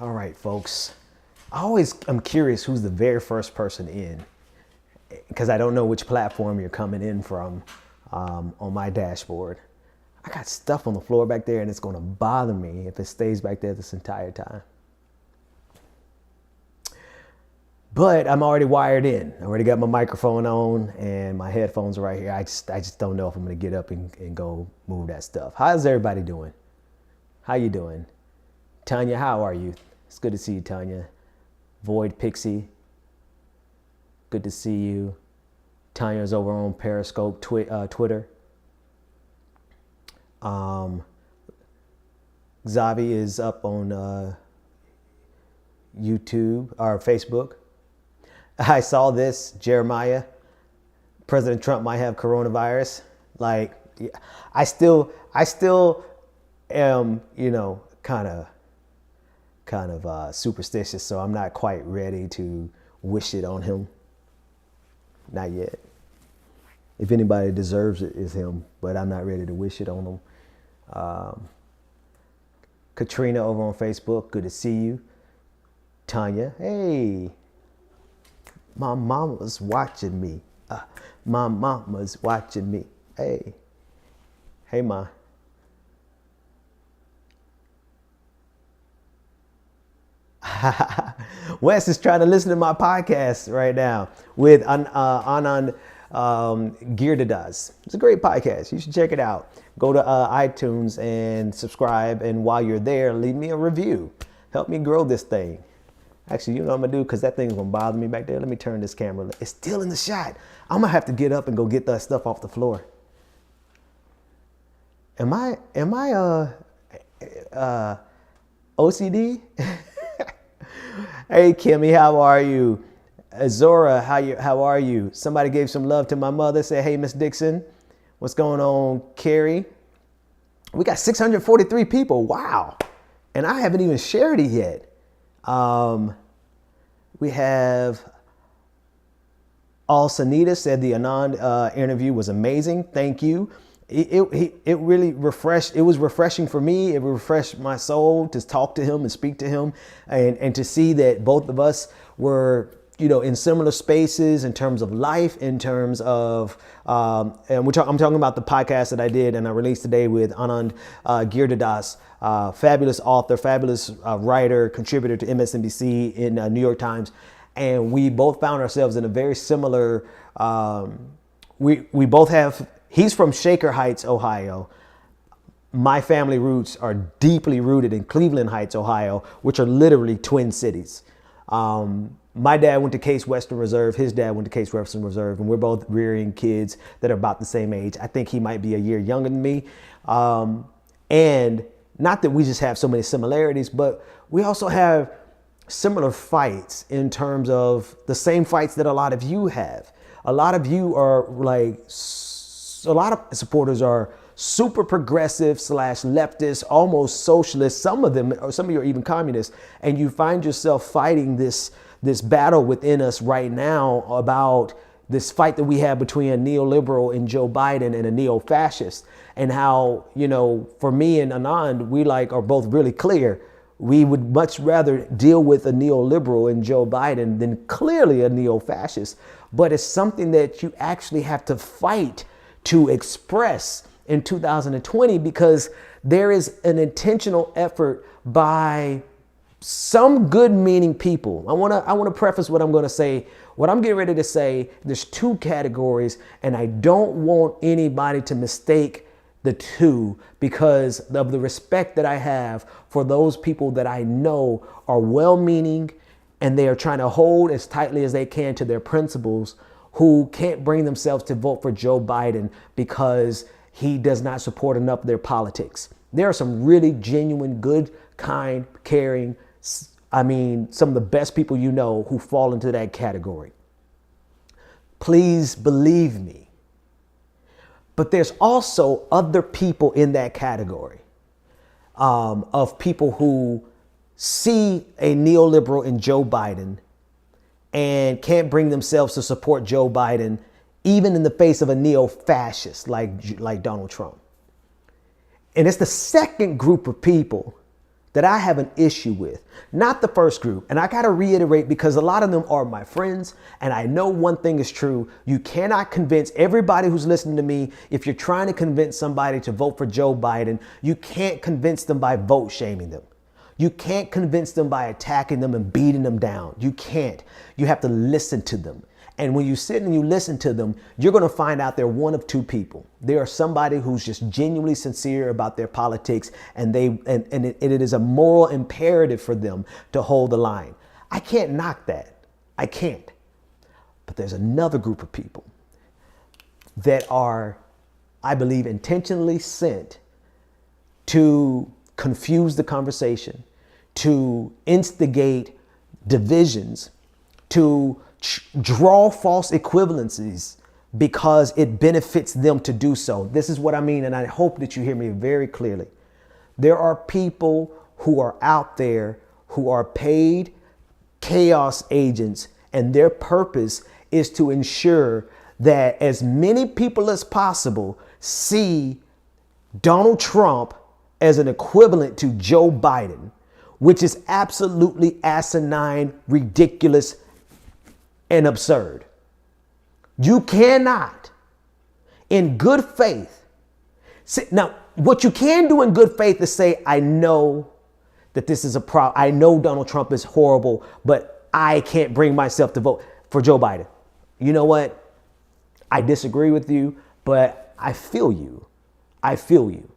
All right, folks. I'm curious who's the very first person in, because I don't know which platform you're coming in from on my dashboard. I got stuff on the floor back there, and it's going to bother me if it stays back there this entire time. But I'm already wired in. I already got my microphone on, and my headphones are right here. I just don't know if I'm going to get up and go move that stuff. How's everybody doing? How you doing? Tanya, how are you? It's good to see you, Tanya. Void Pixie, good to see you. Tanya's over on Periscope, Twitter. Xavi is up on YouTube or Facebook. I saw this, Jeremiah. President Trump might have coronavirus. Like, I still am, kind of superstitious, so I'm not quite ready to wish it on him. Not yet. If anybody deserves it, it's him, but I'm not ready to wish it on him. Katrina over on Facebook, good to see you. Tanya, hey, my mama's watching me. My mama's watching me. Hey, ma. Wes is trying to listen to my podcast right now with Anand Girdadas. It's a great podcast. You should check it out. Go to iTunes and subscribe. And while you're there, leave me a review. Help me grow this thing. Actually, you know what I'm going to do? Because that thing's going to bother me back there. Let me turn this camera. It's still in the shot. I'm going to have to get up and go get that stuff off the floor. Am I OCD? Hey, Kimmy, how are you? Azora, how are you? Somebody gave some love to my mother. Said, hey, Miss Dixon, what's going on, Carrie? We got 643 people. Wow. And I haven't even shared it yet. We have Al Sanita said the Anand interview was amazing. Thank you. It really refreshed. It was refreshing for me. It refreshed my soul to talk to him and speak to him, and to see that both of us were, in similar spaces in terms of life, in terms of, and I'm talking about the podcast that I did and I released today with Anand Girdadas, fabulous author, fabulous writer, contributor to MSNBC in New York Times, and we both found ourselves in a very similar. We both have. He's from Shaker Heights, Ohio. My family roots are deeply rooted in Cleveland Heights, Ohio, which are literally twin cities. My dad went to Case Western Reserve. His dad went to Case Western Reserve, and we're both rearing kids that are about the same age. I think he might be a year younger than me. And not that we just have so many similarities, but we also have similar fights in terms of the same fights that a lot of you have. A lot of you are a lot of supporters are super progressive / leftist, almost socialist. Some of you are even communists, and you find yourself fighting this battle within us right now about this fight that we have between a neoliberal and Joe Biden and a neo-fascist, and how, for me and Anand, we are both really clear. We would much rather deal with a neoliberal in Joe Biden than clearly a neo-fascist, but it's something that you actually have to fight to express in 2020, because there is an intentional effort by some good-meaning people. I want to preface what I'm going to say. What I'm getting ready to say, there's two categories, and I don't want anybody to mistake the two because of the respect that I have for those people that I know are well-meaning and they are trying to hold as tightly as they can to their principles, who can't bring themselves to vote for Joe Biden because he does not support enough of their politics. There are some really genuine, good, kind, caring, some of the best people who fall into that category. Please believe me. But there's also other people in that category of people who see a neoliberal in Joe Biden and can't bring themselves to support Joe Biden, even in the face of a neo-fascist like Donald Trump. And it's the second group of people that I have an issue with, not the first group. And I got to reiterate, because a lot of them are my friends. And I know one thing is true. You cannot convince everybody who's listening to me. If you're trying to convince somebody to vote for Joe Biden, you can't convince them by vote shaming them. You can't convince them by attacking them and beating them down. You can't. You have to listen to them. And when you sit and you listen to them, you're going to find out they're one of two people. They are somebody who's just genuinely sincere about their politics, and it is a moral imperative for them to hold the line. I can't knock that. I can't. But there's another group of people that are, I believe, intentionally sent to confuse the conversation, to instigate divisions, to draw false equivalencies because it benefits them to do so. This is what I mean, and I hope that you hear me very clearly. There are people who are out there who are paid chaos agents, and their purpose is to ensure that as many people as possible see Donald Trump as an equivalent to Joe Biden, which is absolutely asinine, ridiculous, and absurd. You cannot, in good faith, now what you can do in good faith is say, I know that this is a problem. I know Donald Trump is horrible, but I can't bring myself to vote for Joe Biden. You know what? I disagree with you, but I feel you. I feel you.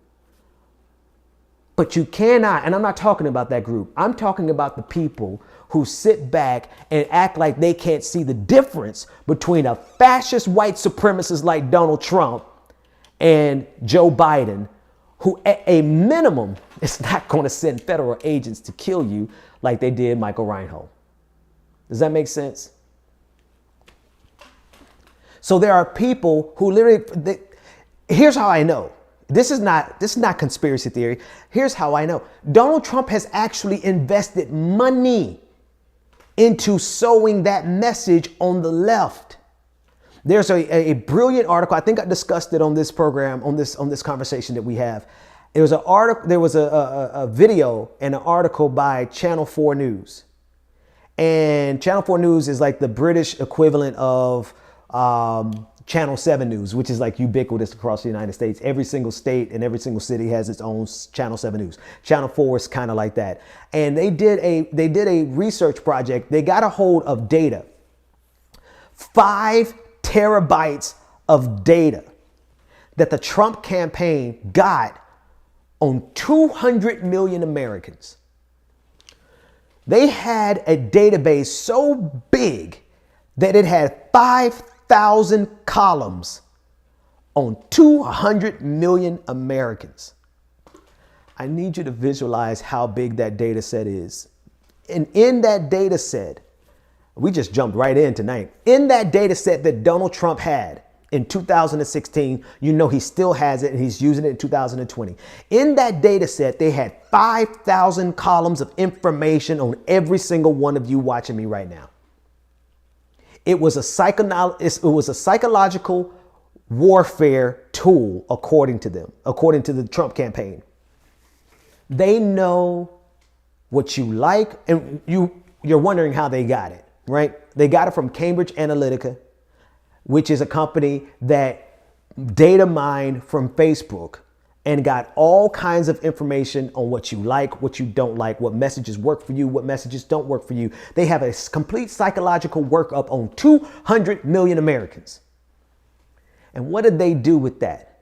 But you cannot, and I'm not talking about that group. I'm talking about the people who sit back and act like they can't see the difference between a fascist white supremacist like Donald Trump and Joe Biden, who at a minimum is not going to send federal agents to kill you like they did Michael Reinhold. Does that make sense? So there are people who literally, here's how I know. This is not conspiracy theory. Here's how I know. Donald Trump has actually invested money into sowing that message on the left. There's a brilliant article. I think I discussed it on this program, on this conversation that we have. There was a video and an article by Channel 4 News. And Channel 4 News is like the British equivalent of Channel 7 News, which is like ubiquitous across the United States. Every single state and every single city has its own Channel 7 News. Channel 4 is kind of like that. And they did a research project. They got a hold of data. 5 terabytes of data that the Trump campaign got on 200 million Americans. They had a database so big that it had 5,000 columns on 200 million Americans. I need you to visualize how big that data set is. And in that data set, we just jumped right in tonight. In that data set that Donald Trump had in 2016, you know he still has it and he's using it in 2020. In that data set, they had 5,000 columns of information on every single one of you watching me right now. It was a psychological warfare tool, according to them, according to the Trump campaign. They know what you like, and you're wondering how they got it, right? They got it from Cambridge Analytica, which is a company that data mined from Facebook and got all kinds of information on what you like, what you don't like, what messages work for you, what messages don't work for you. They have a complete psychological workup on 200 million Americans. And what did they do with that?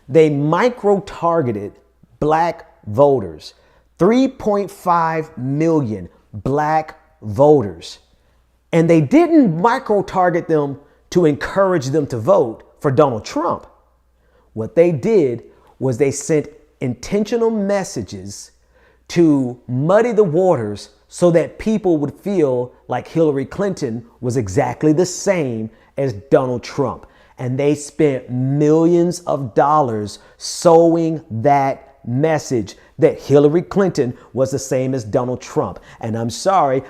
They micro-targeted black voters, 3.5 million black voters. And they didn't micro-target them to encourage them to vote for Donald Trump. What they did was they sent intentional messages to muddy the waters so that people would feel like Hillary Clinton was exactly the same as Donald Trump. And they spent millions of dollars sowing that message that Hillary Clinton was the same as Donald Trump. And I'm sorry,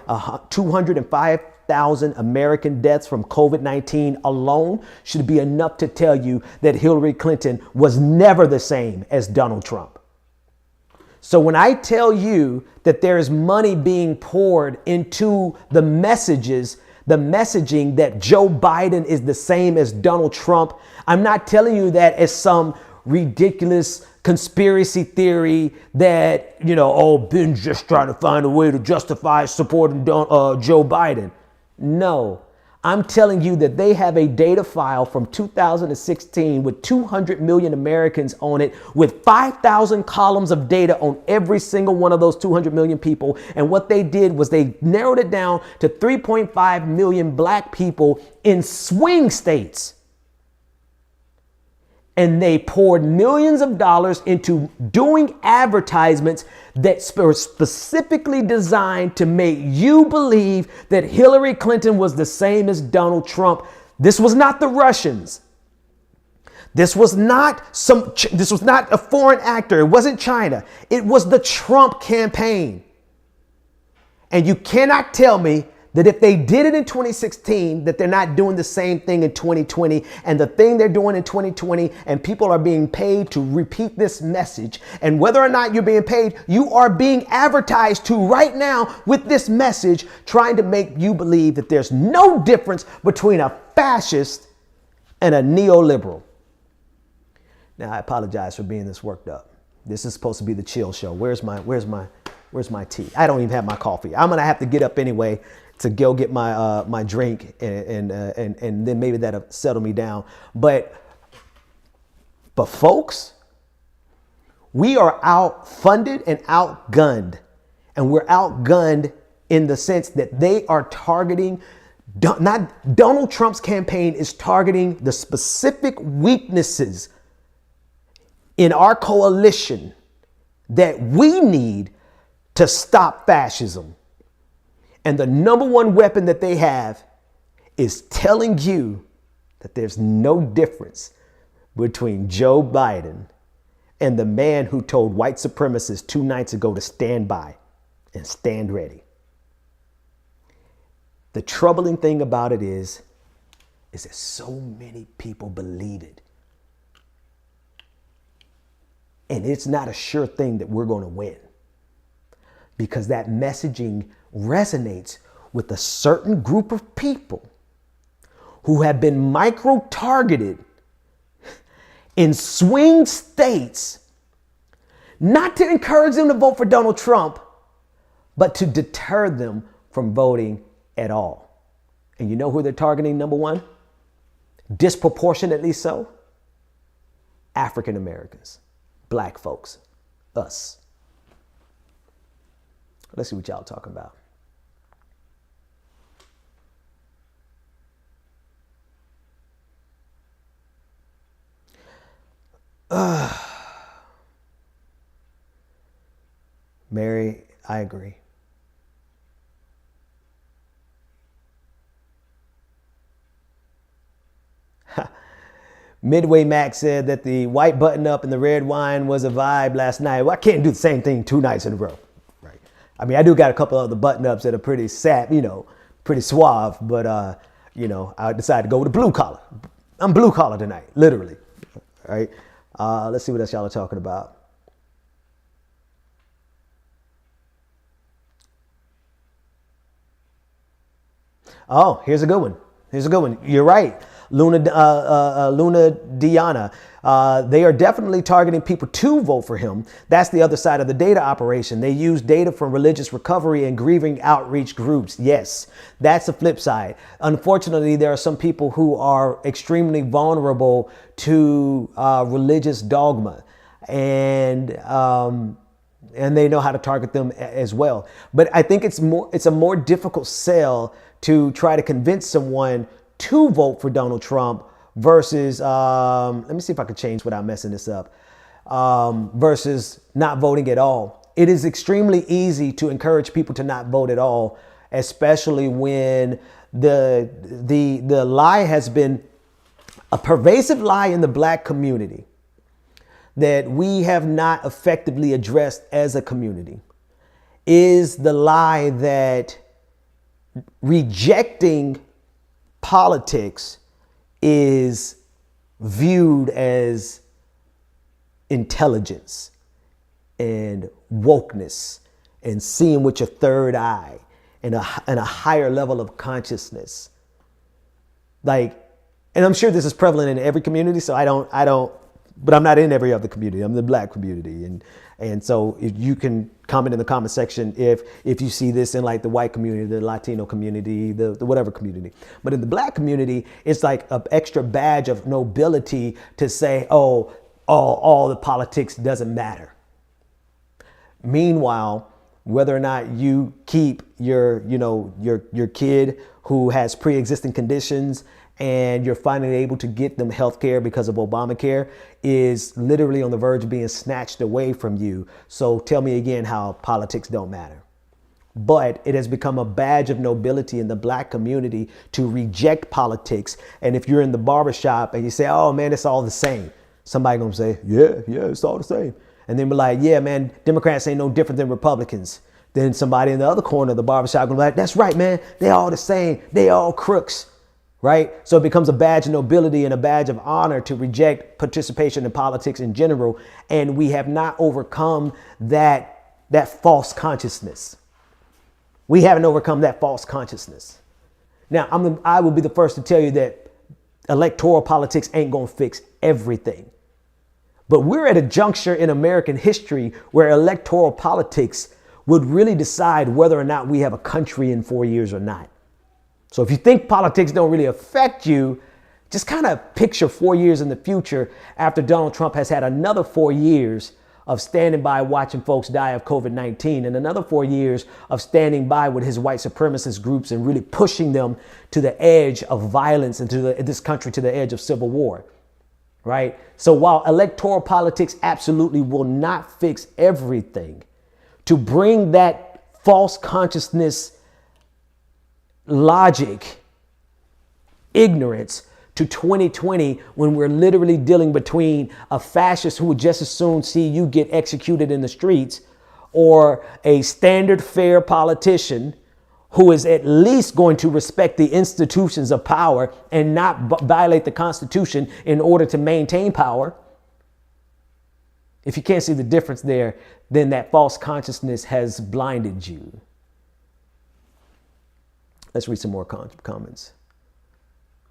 205,000 American deaths from COVID-19 alone should be enough to tell you that Hillary Clinton was never the same as Donald Trump. So when I tell you that there is money being poured into the messages, the messaging that Joe Biden is the same as Donald Trump, I'm not telling you that as some ridiculous conspiracy theory that, Ben's just trying to find a way to justify supporting Joe Biden. No, I'm telling you that they have a data file from 2016 with 200 million Americans on it, with 5,000 columns of data on every single one of those 200 million people. And what they did was they narrowed it down to 3.5 million black people in swing states. And they poured millions of dollars into doing advertisements that were specifically designed to make you believe that Hillary Clinton was the same as Donald Trump. This was not the Russians. This was not a foreign actor. It wasn't China. It was the Trump campaign. And you cannot tell me that if they did it in 2016, that they're not doing the same thing in 2020. And the thing they're doing in 2020, and people are being paid to repeat this message. And whether or not you're being paid, you are being advertised to right now with this message, trying to make you believe that there's no difference between a fascist and a neoliberal. Now, I apologize for being this worked up. This is supposed to be the chill show. Where's my tea? I don't even have my coffee. I'm going to have to get up anyway to go get my drink, and then maybe that'll settle me down. But folks, we are outfunded and outgunned. And we're outgunned in the sense that they are targeting, not Donald Trump's campaign is targeting the specific weaknesses in our coalition that we need to stop fascism. And the number one weapon that they have is telling you that there's no difference between Joe Biden and the man who told white supremacists 2 nights ago to stand by and stand ready. The troubling thing about it is that so many people believe it. And it's not a sure thing that we're going to win, because that messaging resonates with a certain group of people who have been micro-targeted in swing states, not to encourage them to vote for Donald Trump, but to deter them from voting at all. And you know who they're targeting, number one? Disproportionately so? African Americans, black folks, us. Let's see what y'all talking about. Mary, I agree. Midway Max said that the white button-up and the red wine was a vibe last night. Well, I can't do the same thing 2 nights in a row. Right? I mean, I do got a couple of the button-ups that are pretty sad, pretty suave, but, I decided to go with the blue collar. I'm blue collar tonight, literally. All right. Let's see what else y'all are talking about. Oh, here's a good one. You're right. Luna Diana. They are definitely targeting people to vote for him. That's the other side of the data operation. They use data from religious recovery and grieving outreach groups. Yes, that's the flip side. Unfortunately, there are some people who are extremely vulnerable to religious dogma, and they know how to target them as well. But I think it's a more difficult sell to try to convince someone to vote for Donald Trump versus, let me see if I can change without messing this up, versus not voting at all. It is extremely easy to encourage people to not vote at all, especially when the lie has been a pervasive lie in the black community that we have not effectively addressed as a community, is the lie that rejecting politics is viewed as intelligence. and wokeness and seeing with your third eye and a higher level of consciousness. Like, and I'm sure this is prevalent in every community. So I don't, but I'm not in every other community. I'm in the Black community. And so if you can comment in the comment section if you see this in like the white community, the Latino community, the whatever community. But in the Black community, it's like an extra badge of nobility to say, oh, all the politics doesn't matter. Meanwhile, whether or not you keep your kid who has pre-existing conditions and you're finally able to get them health care because of Obamacare is literally on the verge of being snatched away from you. So tell me again how politics don't matter. But it has become a badge of nobility in the Black community to reject politics. And if you're in the barbershop and you say, oh man, it's all the same, somebody gonna say, yeah, it's all the same. And then be like, yeah, man, Democrats ain't no different than Republicans. Then somebody in the other corner of the barbershop gonna be like, that's right, man, they all the same, they all crooks. Right? So it becomes a badge of nobility and a badge of honor to reject participation in politics in general. And we have not overcome that false consciousness. We haven't overcome that false consciousness. Now, I will be the first to tell you that electoral politics ain't going to fix everything. But we're at a juncture in American history where electoral politics would really decide whether or not we have a country in 4 years or not. So if you think politics don't really affect you, just kind of picture 4 years in the future after Donald Trump has had another 4 years of standing by watching folks die of COVID-19 and another 4 years of standing by with his white supremacist groups and really pushing them to the edge of violence and this country to the edge of civil war. Right? So while electoral politics absolutely will not fix everything, to bring that false consciousness, logic, ignorance to 2020 when we're literally dealing between a fascist who would just as soon see you get executed in the streets or a standard fair politician who is at least going to respect the institutions of power and not violate the Constitution in order to maintain power. If you can't see the difference there, then that false consciousness has blinded you. Let's read some more comments.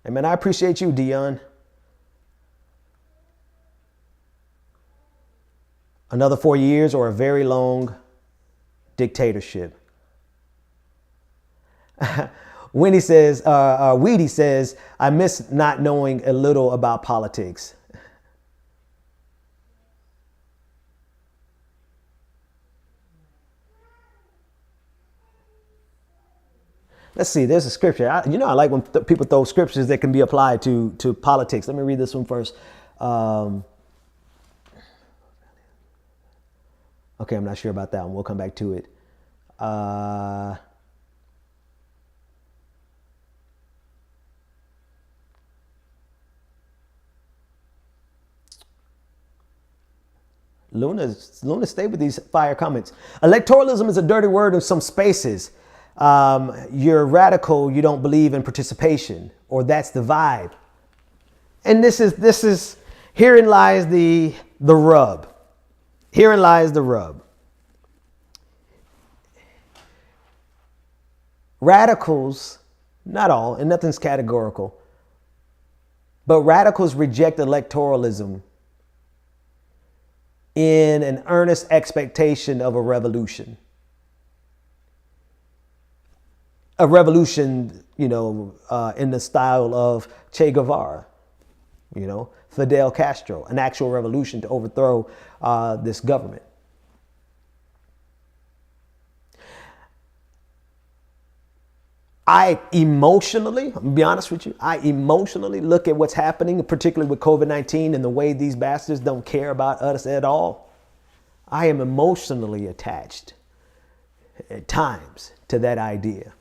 Hey man, I appreciate you, Dion. Another 4 years or a very long dictatorship. Weedy says, I miss not knowing a little about politics. Let's see, there's a scripture. I like when people throw scriptures that can be applied to politics. Let me read this one first. Okay, I'm not sure about that one. We'll come back to it. Luna, stay with these fire comments. Electoralism is a dirty word in some spaces. You're radical, you don't believe in participation, or that's the vibe. And herein lies the rub. Herein lies the rub. Radicals, not all, and nothing's categorical, but radicals reject electoralism in an earnest expectation of a revolution. A revolution, in the style of Che Guevara, Fidel Castro, an actual revolution to overthrow this government. I'm gonna be honest with you, I emotionally look at what's happening, particularly with COVID-19 and the way these bastards don't care about us at all. I am emotionally attached at times to that idea.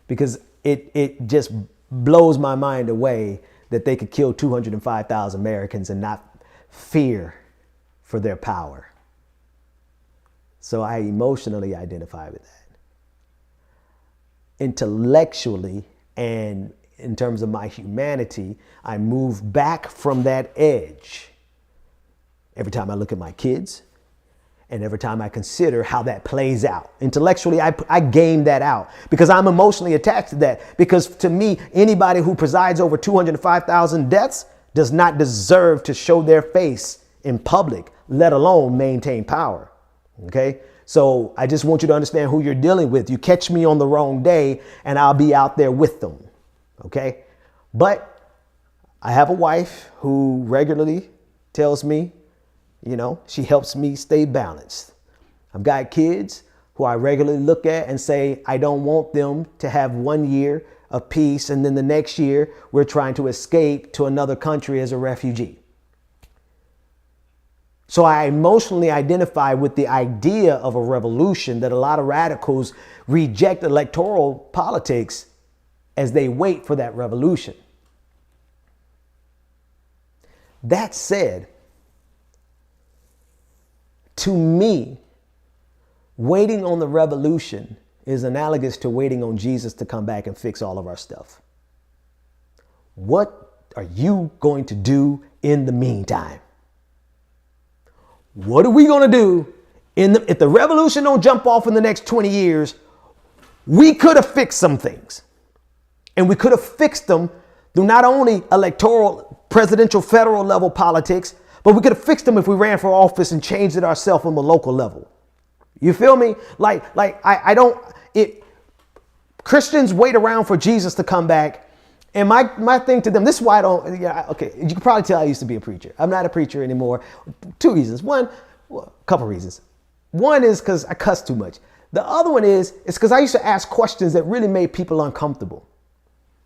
Because it just blows my mind away that they could kill 205,000 Americans and not fear for their power. So I emotionally identify with that. Intellectually and in terms of my humanity, I move back from that edge. Every time I look at my kids, And every time I consider how that plays out, intellectually, I game that out because I'm emotionally attached to that. Because to me, anybody who presides over 205,000 deaths does not deserve to show their face in public, let alone maintain power. Okay? So I just want you to understand who you're dealing with. You catch me on the wrong day and I'll be out there with them. Okay? But I have a wife who regularly tells me, you know, she helps me stay balanced. I've got kids who I regularly look at and say, I don't want them to have 1 year of peace and then the next year we're trying to escape to another country as a refugee. So I emotionally identify with the idea of a revolution that a lot of radicals reject electoral politics as they wait for that revolution. That said, to me, waiting on the revolution is analogous to waiting on Jesus to come back and fix all of our stuff. What are you going to do in the meantime? What are we going to do if the revolution don't jump off in the next 20 years? We could have fixed some things. And we could have fixed them through not only electoral, presidential, federal level politics, but we could have fixed them if we ran for office and changed it ourselves on the local level. You feel me? Christians wait around for Jesus to come back. And my thing to them, this is why I don't, okay, you can probably tell I used to be a preacher. I'm not a preacher anymore. Two reasons. A couple reasons. One is because I cuss too much. The other one is because I used to ask questions that really made people uncomfortable.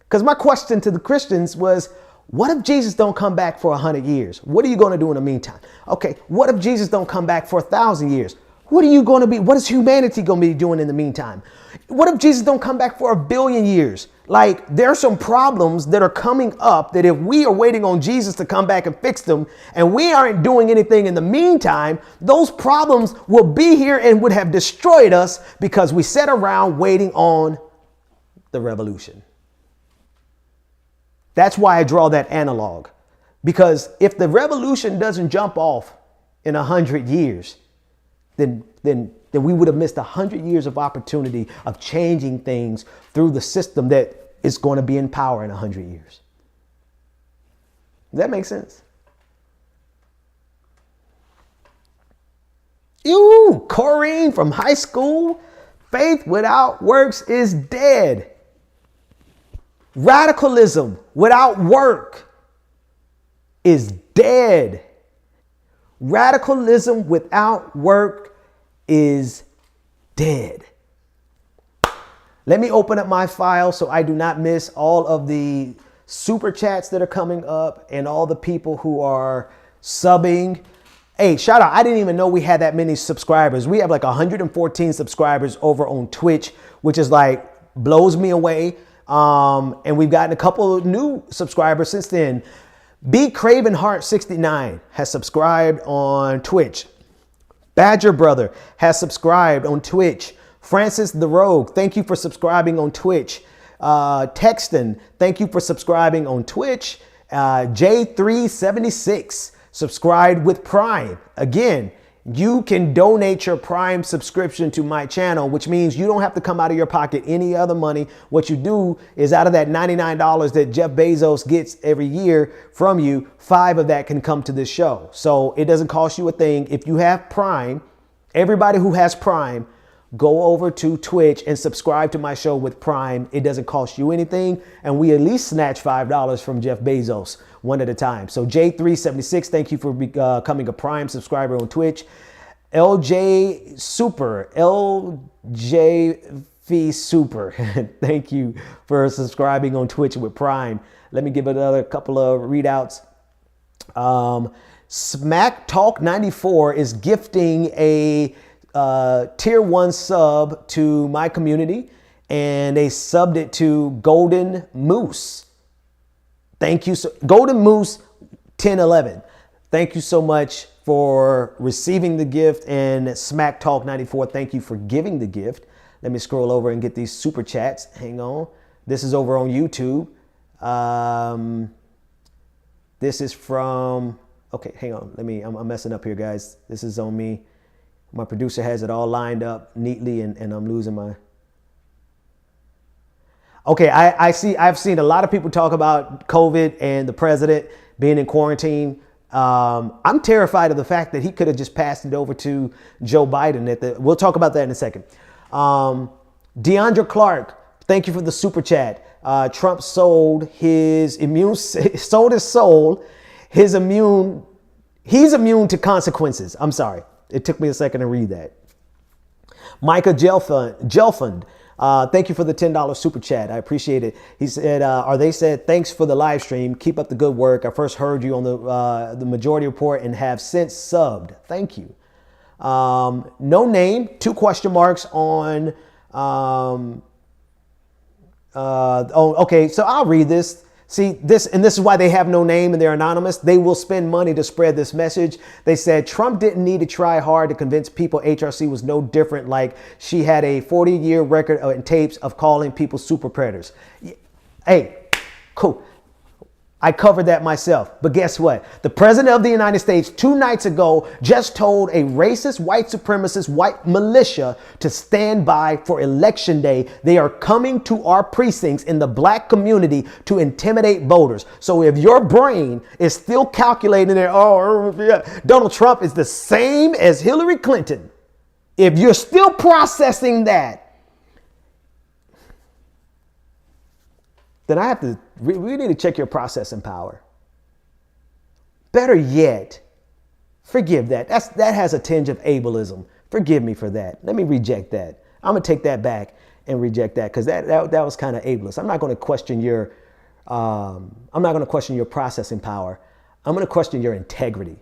Because my question to the Christians was, what if Jesus don't come back for 100 years? What are you going to do in the meantime? Okay, what if Jesus don't come back for 1,000 years? What is humanity going to be doing in the meantime? What if Jesus don't come back for 1 billion years? Like, there are some problems that are coming up that if we are waiting on Jesus to come back and fix them and we aren't doing anything in the meantime, those problems will be here and would have destroyed us because we sat around waiting on the revolution. That's why I draw that analog. Because if the revolution doesn't jump off in 100 years, then we would have missed 100 years of opportunity of changing things through the system that is going to be in power in 100 years. Does that make sense? Ew, Corrine from high school. Faith without works is dead. Radicalism without work is dead. Radicalism without work is dead. Let me open up my file so I do not miss all of the super chats that are coming up and all the people who are subbing. Hey, shout out. I didn't even know we had that many subscribers. We have like 114 subscribers over on Twitch, which is like blows me away. And we've gotten a couple of new subscribers since then. B Craven Heart 69 has subscribed on Twitch. Badger Brother has subscribed on Twitch. Francis the Rogue, thank you for subscribing on Twitch. Texton, thank you for subscribing on Twitch. J376 subscribed with Prime. Again, you can donate your Prime subscription to my channel, which means you don't have to come out of your pocket any other money. What you do is out of that $99 that Jeff Bezos gets every year from you, 5 of that can come to this show. So it doesn't cost you a thing. If you have Prime, everybody who has Prime, go over to Twitch and subscribe to my show with Prime. It doesn't cost you anything. And we at least snatch $5 from Jeff Bezos one at a time. So J376, thank you for becoming a Prime subscriber on Twitch. LJ Super, LJV Super, thank you for subscribing on Twitch with Prime. Let me give another couple of readouts. Smack Talk 94 is gifting a tier 1 sub to my community, and they subbed it to Golden Moose. Thank you. So Golden Moose 1011. Thank you so much for receiving the gift, and Smack Talk 94. Thank you for giving the gift. Let me scroll over and get these super chats. Hang on. This is over on YouTube. This is from, okay, hang on. I'm messing up here, guys. This is on me. My producer has it all lined up neatly, and I'm losing my... Okay, I've seen a lot of people talk about COVID and the president being in quarantine. I'm terrified of the fact that he could have just passed it over to Joe Biden. We'll talk about that in a second. Deandra Clark, thank you for the super chat. Trump sold his soul. He's immune to consequences. I'm sorry. It took me a second to read that. Micah Gelfund, thank you for the $10 super chat. I appreciate it. He said, they said, thanks for the live stream. Keep up the good work. I first heard you on the Majority Report and have since subbed. Thank you. No name, 2 question marks on, okay, so I'll read this. See, this is why they have no name and they're anonymous. They will spend money to spread this message. They said Trump didn't need to try hard to convince people HRC was no different, like she had a 40-year record and tapes of calling people super predators. Hey, cool. I covered that myself. But guess what? The president of the United States 2 nights ago just told a racist, white supremacist, white militia to stand by for election day. They are coming to our precincts in the black community to intimidate voters. So if your brain is still calculating that, oh, yeah, Donald Trump is the same as Hillary Clinton, if you're still processing that, then we need to check your processing power. Better yet, forgive that. That has a tinge of ableism. Forgive me for that. Let me reject that. I'm gonna take that back and reject that because that was kind of ableist. I'm not gonna question your processing power. I'm gonna question your integrity.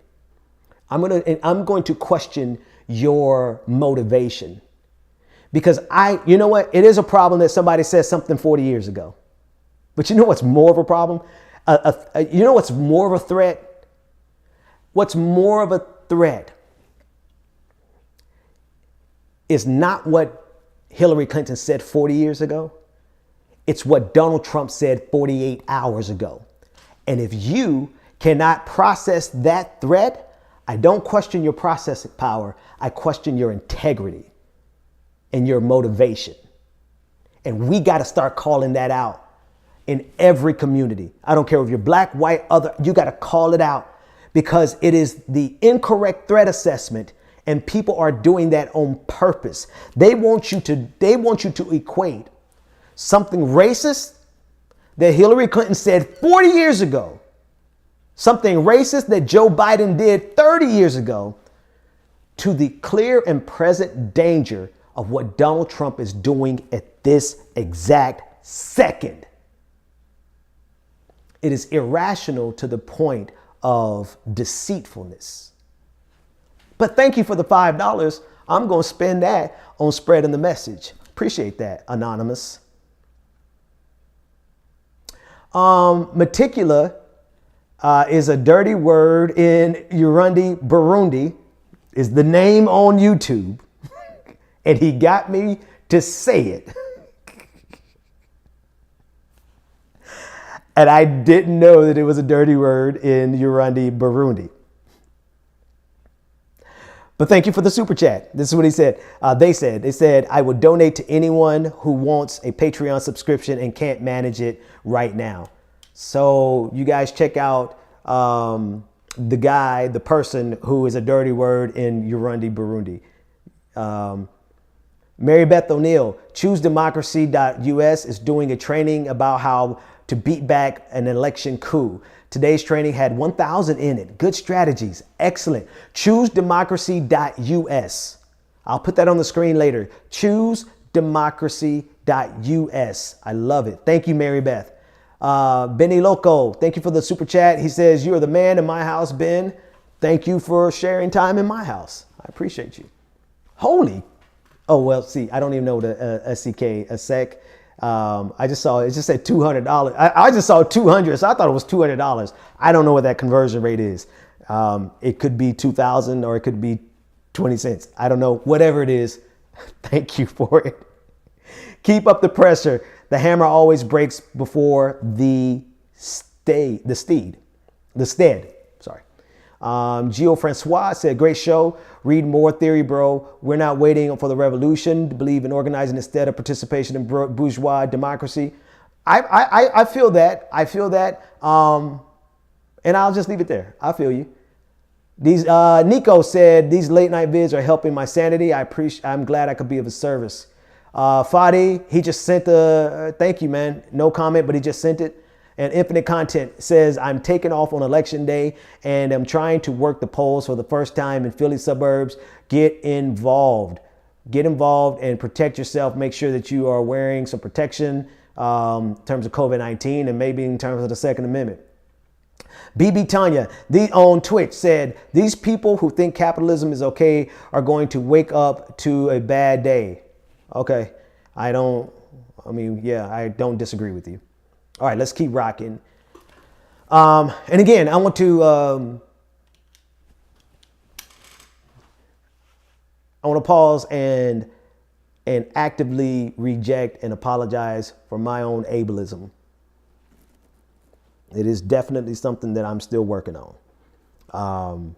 I'm going to question your motivation. Because you know what? It is a problem that somebody says something 40 years ago. But you know what's more of a problem? You know what's more of a threat? What's more of a threat is not what Hillary Clinton said 40 years ago. It's what Donald Trump said 48 hours ago. And if you cannot process that threat, I don't question your processing power. I question your integrity and your motivation. And we got to start calling that out. In every community. I don't care if you're black, white, other, you got to call it out because it is the incorrect threat assessment and people are doing that on purpose. They want you to equate something racist that Hillary Clinton said 40 years ago, something racist that Joe Biden did 30 years ago, to the clear and present danger of what Donald Trump is doing at this exact second. It is irrational to the point of deceitfulness. But thank you for the $5. I'm going to spend that on spreading the message. Appreciate that, Anonymous. Meticula is a dirty word in Burundi, is the name on YouTube. And he got me to say it. And I didn't know that it was a dirty word in Burundi. But thank you for the super chat. This is what he said. They said, I would donate to anyone who wants a Patreon subscription and can't manage it right now. So you guys check out the person who is a dirty word in Burundi. Mary Beth O'Neill, ChooseDemocracy.us is doing a training about how to beat back an election coup. Today's training had 1,000 in it. Good strategies. Excellent. ChooseDemocracy.us. I'll put that on the screen later. ChooseDemocracy.us. I love it. Thank you, Mary Beth. Benny Loco, thank you for the super chat. He says, you're the man in my house, Ben. Thank you for sharing time in my house. I appreciate you. Holy. Oh, well, see, I don't even know the SEK. I just saw, it just said $200. I just saw 200, so I thought it was $200. I don't know what that conversion rate is. It could be 2,000 or it could be 20 cents. I don't know. Whatever it is, thank you for it. Keep up the pressure. The hammer always breaks before the stead. Sorry. Gio Francois said, great show. Read more theory, bro. We're not waiting for the revolution to believe in organizing instead of participation in bourgeois democracy. I feel that. I feel that. And I'll just leave it there. I feel you. Nico said, these late night vids are helping my sanity. I'm glad I could be of service. Fadi, he just sent thank you, man. No comment, but he just sent it. And Infinite Content says, I'm taking off on election day and I'm trying to work the polls for the first time in Philly suburbs. Get involved. Get involved and protect yourself. Make sure that you are wearing some protection in terms of COVID-19 and maybe in terms of the Second Amendment. BB Tanya, on Twitch, said, these people who think capitalism is okay are going to wake up to a bad day. Okay. I don't disagree with you. All right, let's keep rocking. And again, I want to pause and actively reject and apologize for my own ableism. It is definitely something that I'm still working on.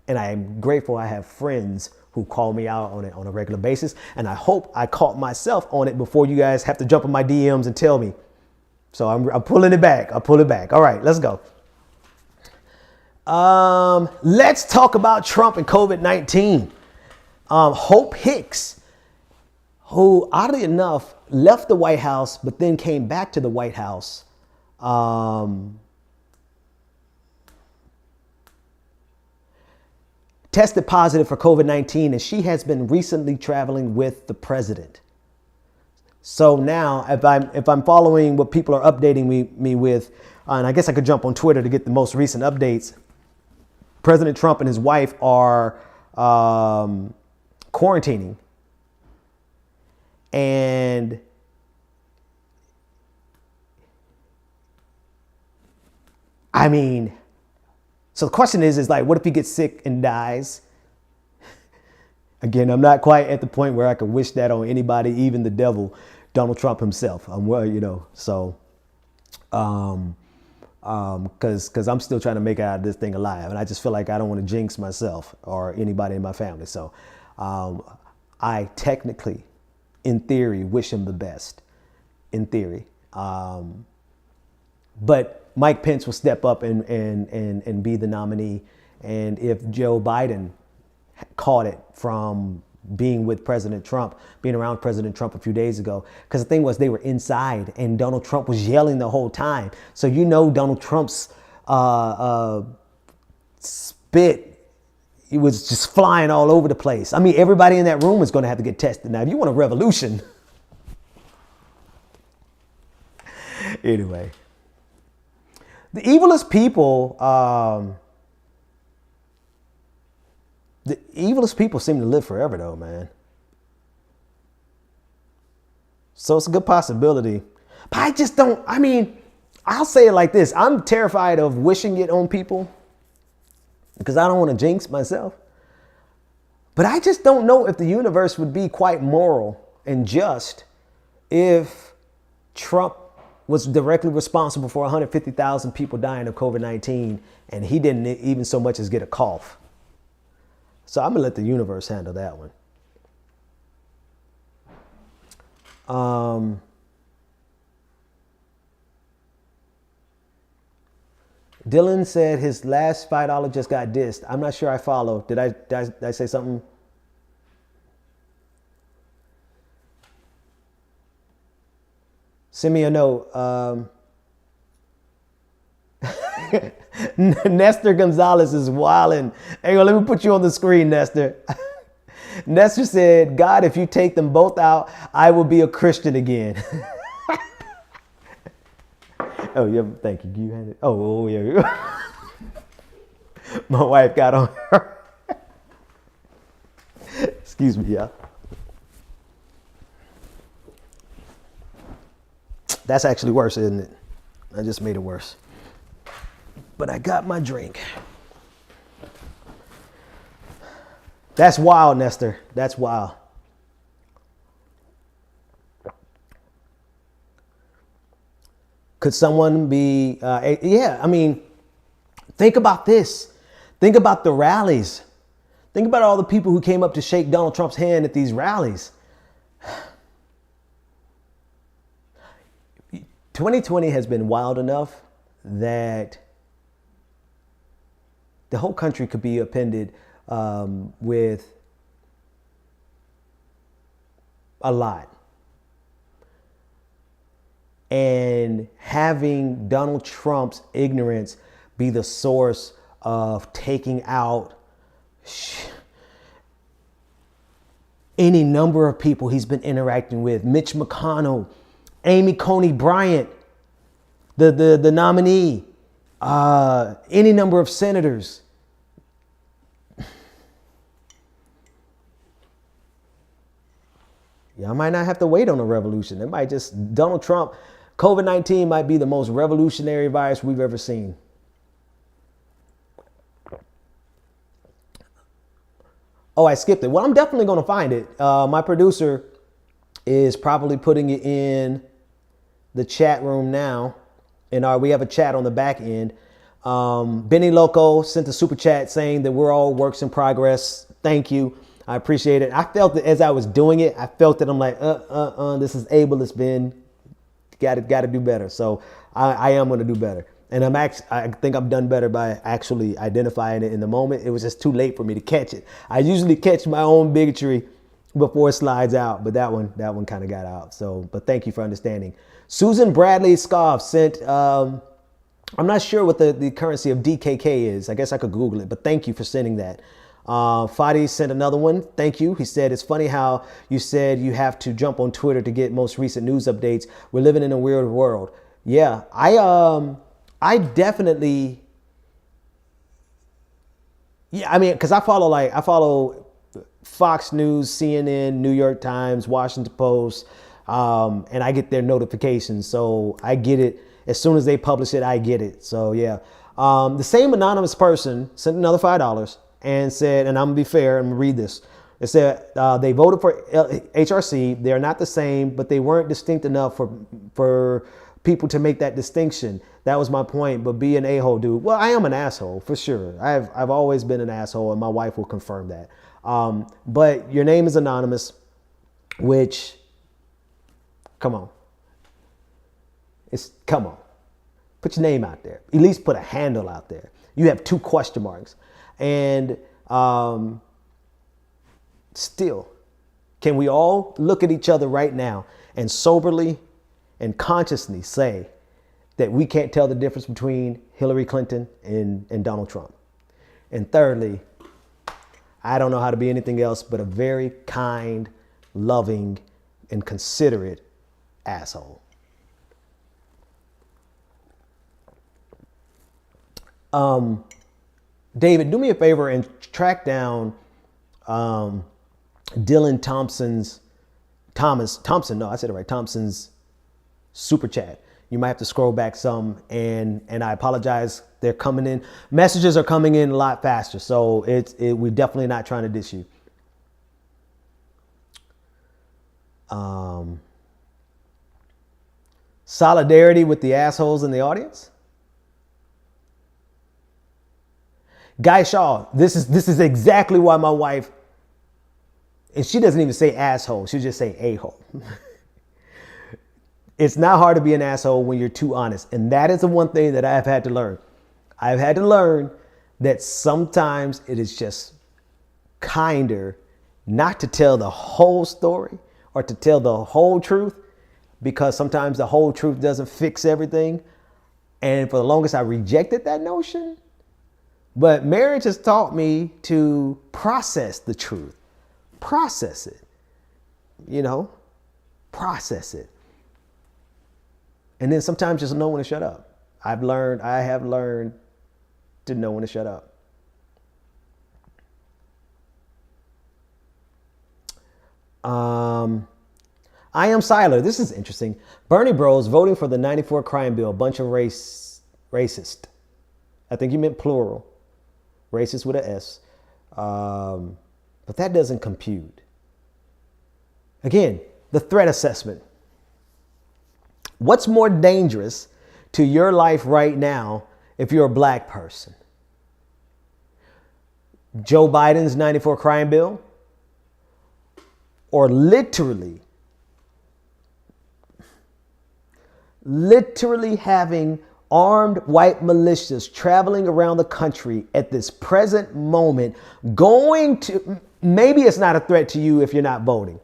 And I am grateful I have friends who call me out on it on a regular basis. And I hope I caught myself on it before you guys have to jump in my DMs and tell me. So I'm pulling it back. I'll pull it back. All right, let's go. Let's talk about Trump and COVID-19. Hope Hicks, who oddly enough left the White House, but then came back to the White House. Tested positive for COVID-19, and she has been recently traveling with the president. So now, if I'm following what people are updating me with, and I guess I could jump on Twitter to get the most recent updates, President Trump and his wife are quarantining. And I mean, so the question is like, what if he gets sick and dies? Again, I'm not quite at the point where I could wish that on anybody, even the devil, Donald Trump himself. Because I'm still trying to make it out of this thing alive. And I just feel like I don't want to jinx myself or anybody in my family. So I technically, in theory, wish him the best, in theory. But Mike Pence will step up and be the nominee. And if Joe Biden caught it from being with President Trump, being around President Trump a few days ago, because the thing was they were inside and Donald Trump was yelling the whole time. So Donald Trump's spit, it was just flying all over the place. I mean, everybody in that room is going to have to get tested. Now, if you want a revolution. Anyway. The evilest people seem to live forever, though, man. So it's a good possibility. But I just don't, I'll say it like this. I'm terrified of wishing it on people because I don't want to jinx myself. But I just don't know if the universe would be quite moral and just if Trump was directly responsible for 150,000 people dying of COVID-19, and he didn't even so much as get a cough. So I'm gonna let the universe handle that one. Dylan said his last $5 just got dissed. I'm not sure I followed. Did I say something? Send me a note. Nestor Gonzalez is wilding. Hey, let me put you on the screen, Nestor. Nestor said, God, if you take them both out, I will be a Christian again. Oh, yeah, thank you. You had it. Oh, yeah. My wife got on her. Excuse me, y'all. That's actually worse, isn't it? I just made it worse. But I got my drink. That's wild, Nestor. That's wild. Could someone be, yeah, Think about this. Think about the rallies. Think about all the people who came up to shake Donald Trump's hand at these rallies. 2020 has been wild enough that the whole country could be appended with a lot. And having Donald Trump's ignorance be the source of taking out any number of people he's been interacting with. Mitch McConnell, Amy Coney Bryant, the nominee, any number of senators. Yeah, I might not have to wait on a revolution. It might just, Donald Trump, COVID-19 might be the most revolutionary virus we've ever seen. Oh, I skipped it. Well, I'm definitely going to find it. My producer is probably putting it in the chat room now. And we have a chat on the back end. Benny Loco sent a super chat saying that we're all works in progress. Thank you. I appreciate it. I felt that as I was doing it, I felt that I'm like, this is ableist, Ben. Got to do better. So I am going to do better. And I think I've done better by actually identifying it in the moment. It was just too late for me to catch it. I usually catch my own bigotry before it slides out, but that one kind of got out. So, but thank you for understanding. Susan Bradley Scoff sent, I'm not sure what the currency of DKK is. I guess I could Google it, but thank you for sending that. Fadi sent another one. Thank you. He said, it's funny how you said you have to jump on Twitter to get most recent news updates. We're living in a weird world. Yeah, I definitely, I mean, because I follow Fox News, CNN, New York Times, Washington Post, and I get their notifications. So I get it as soon as they publish it. I get it. So yeah, the same anonymous person sent another $5 and said, and I'm gonna be fair, I'm gonna read this. It said they voted for HRC. They're not the same, but they weren't distinct enough for people to make that distinction. That was my point. But be an a-hole, dude. Well, I am an asshole for sure. I've always been an asshole, and my wife will confirm that. But your name is anonymous, which, come on. Come on. Put your name out there. At least put a handle out there. You have 2 question marks. And still, can we all look at each other right now and soberly and consciously say that we can't tell the difference between Hillary Clinton and Donald Trump? And thirdly, I don't know how to be anything else but a very kind, loving, and considerate asshole. David, do me a favor and track down Dylan Thompson's super chat. You might have to scroll back some, and I apologize. They're coming in. Messages are coming in a lot faster, so we're definitely not trying to diss you. Solidarity with the assholes in the audience. Guy Shaw, this is exactly why my wife, and she doesn't even say asshole, she'll just say a-hole. It's not hard to be an asshole when you're too honest. And that is the one thing that I've had to learn. I've had to learn that sometimes it is just kinder not to tell the whole story or to tell the whole truth, because sometimes the whole truth doesn't fix everything. And for the longest, I rejected that notion. But marriage has taught me to process the truth. Process it. Process it. And then sometimes just know when to shut up. I have learned to know when to shut up. I am Siler. This is interesting. Bernie Bros voting for the 94 crime bill. Bunch of racist. I think you meant plural. Racist with an S. But that doesn't compute. Again, the threat assessment. What's more dangerous to your life right now if you're a black person? Joe Biden's 94 crime bill, or literally having armed white militias traveling around the country at this present moment, maybe it's not a threat to you if you're not voting.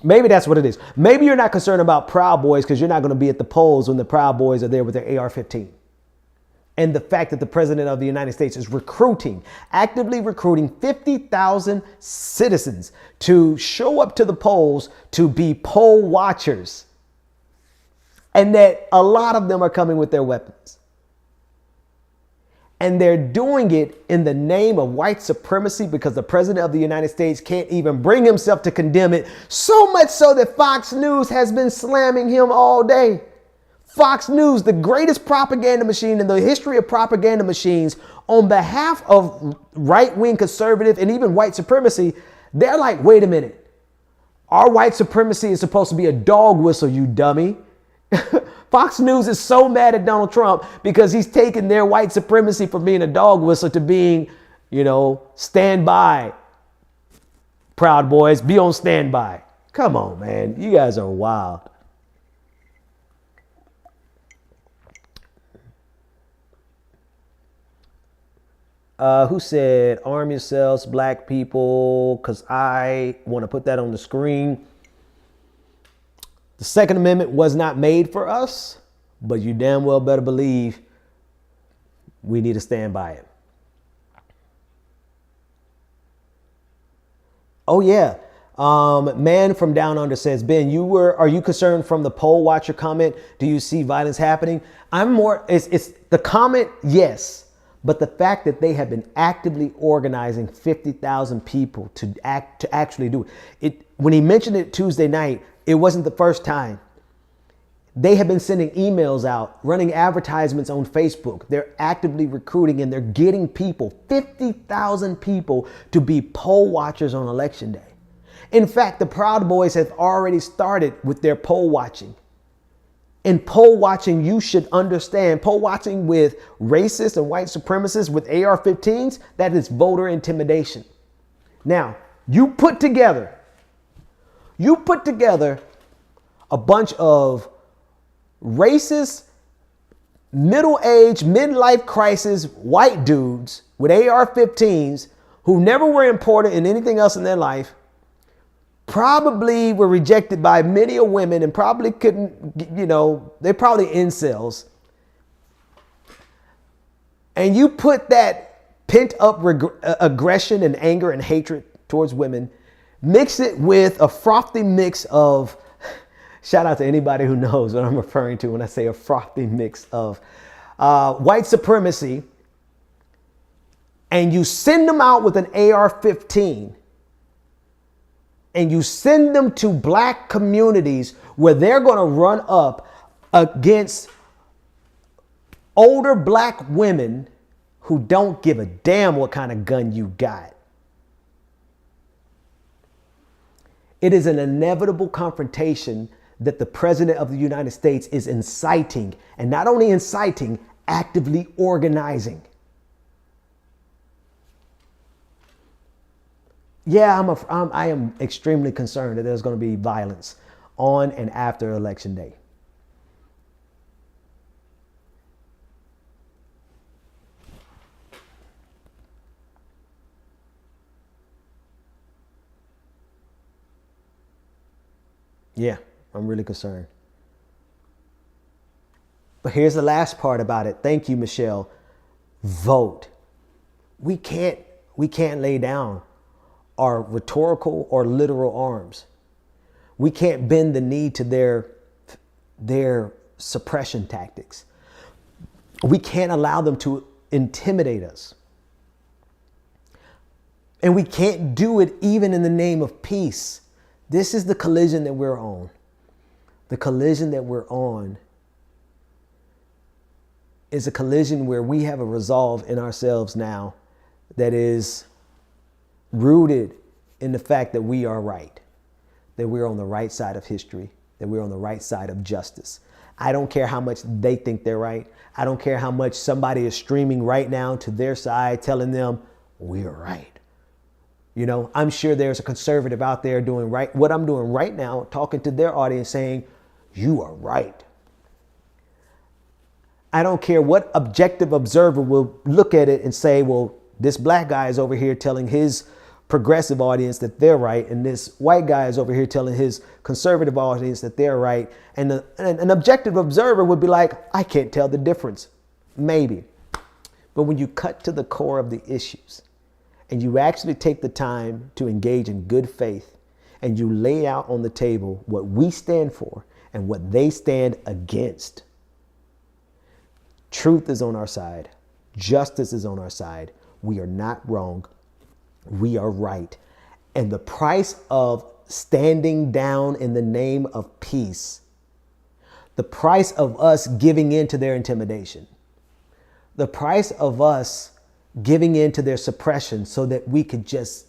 Maybe that's what it is. Maybe you're not concerned about Proud Boys because you're not going to be at the polls when the Proud Boys are there with their AR-15. And the fact that the president of the United States is actively recruiting 50,000 citizens to show up to the polls to be poll watchers. And that a lot of them are coming with their weapons. And they're doing it in the name of white supremacy because the president of the United States can't even bring himself to condemn it. So much so that Fox News has been slamming him all day. Fox News, the greatest propaganda machine in the history of propaganda machines, on behalf of right-wing conservative and even white supremacy, they're like, wait a minute. Our white supremacy is supposed to be a dog whistle, you dummy. Fox News is so mad at Donald Trump because he's taken their white supremacy from being a dog whistle to being, stand by. Proud Boys, be on standby. Come on, man. You guys are wild. Who said, arm yourselves, black people, because I want to put that on the screen. The Second Amendment was not made for us, but you damn well better believe we need to stand by it. Oh, yeah. Man from Down Under says, Ben, are you concerned from the poll watcher comment? Do you see violence happening? It's the comment, yes. But the fact that they have been actively organizing 50,000 people to actually do it. When he mentioned it Tuesday night, it wasn't the first time. They have been sending emails out, running advertisements on Facebook. They're actively recruiting and they're getting people, 50,000 people, to be poll watchers on Election Day. In fact, the Proud Boys have already started with their poll watching. In poll watching, you should understand, poll watching with racists and white supremacists with AR-15s, that is voter intimidation. Now, you put together a bunch of racist, middle-aged, midlife crisis white dudes with AR-15s who never were important in anything else in their life, probably were rejected by many women and probably couldn't, they're probably incels. And you put that pent-up aggression and anger and hatred towards women, mix it with a frothy mix of, shout out to anybody who knows what I'm referring to when I say a frothy mix of white supremacy, and you send them out with an AR-15, and you send them to black communities where they're going to run up against older black women who don't give a damn what kind of gun you got. It is an inevitable confrontation that the president of the United States is inciting, and not only inciting, actively organizing. Yeah, I am extremely concerned that there's going to be violence on and after Election Day. Yeah, I'm really concerned. But here's the last part about it. Thank you, Michelle. Vote. We can't lay down our rhetorical or literal arms. We can't bend the knee to their suppression tactics. We can't allow them to intimidate us. And we can't do it even in the name of peace. This is the collision that we're on. The collision that we're on is a collision where we have a resolve in ourselves now that is rooted in the fact that we are right, that we're on the right side of history, that we're on the right side of justice. I don't care how much they think they're right. I don't care how much somebody is streaming right now to their side, telling them we're right. You know, I'm sure there's a conservative out there doing right what I'm doing right now, talking to their audience saying, you are right. I don't care what objective observer will look at it and say, well, this black guy is over here telling his progressive audience that they're right, and this white guy is over here telling his conservative audience that they're right. And an objective observer would be like, I can't tell the difference. Maybe. But when you cut to the core of the issues and you actually take the time to engage in good faith and you lay out on the table what we stand for and what they stand against, truth is on our side. Justice is on our side. We are not wrong. We are right. And the price of standing down in the name of peace, the price of us giving in to their intimidation, the price of us giving in to their suppression so that we could just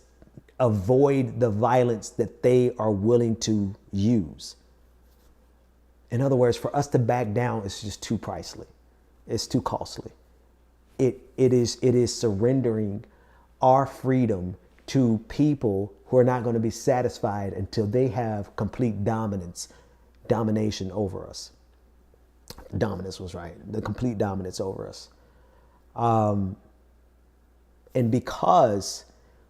avoid the violence that they are willing to use. In other words, for us to back down is just too pricey. It's too costly. It is surrendering our freedom to people who are not going to be satisfied until they have complete domination over us. Dominance was right. The complete dominance over us. And because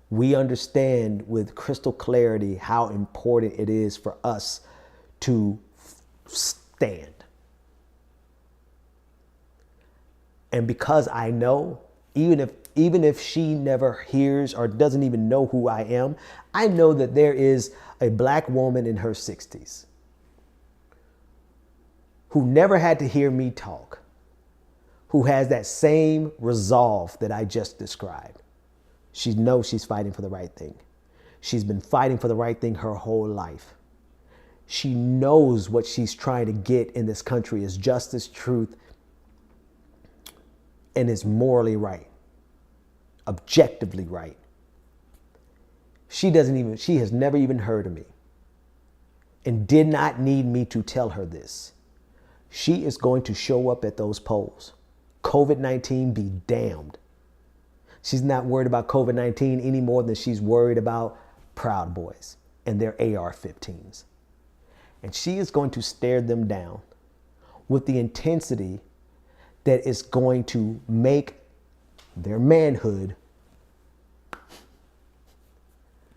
we understand with crystal clarity how important it is for us to stand. And because I know, even if she never hears or doesn't even know who I am, I know that there is a black woman in her 60s who never had to hear me talk, who has that same resolve that I just described. She knows she's fighting for the right thing. She's been fighting for the right thing her whole life. She knows what she's trying to get in this country is justice, truth, and is morally right, objectively right. She has never even heard of me and did not need me to tell her this. She is going to show up at those polls. COVID-19 be damned. She's not worried about COVID-19 any more than she's worried about Proud Boys and their AR-15s. And she is going to stare them down with the intensity that is going to make their manhood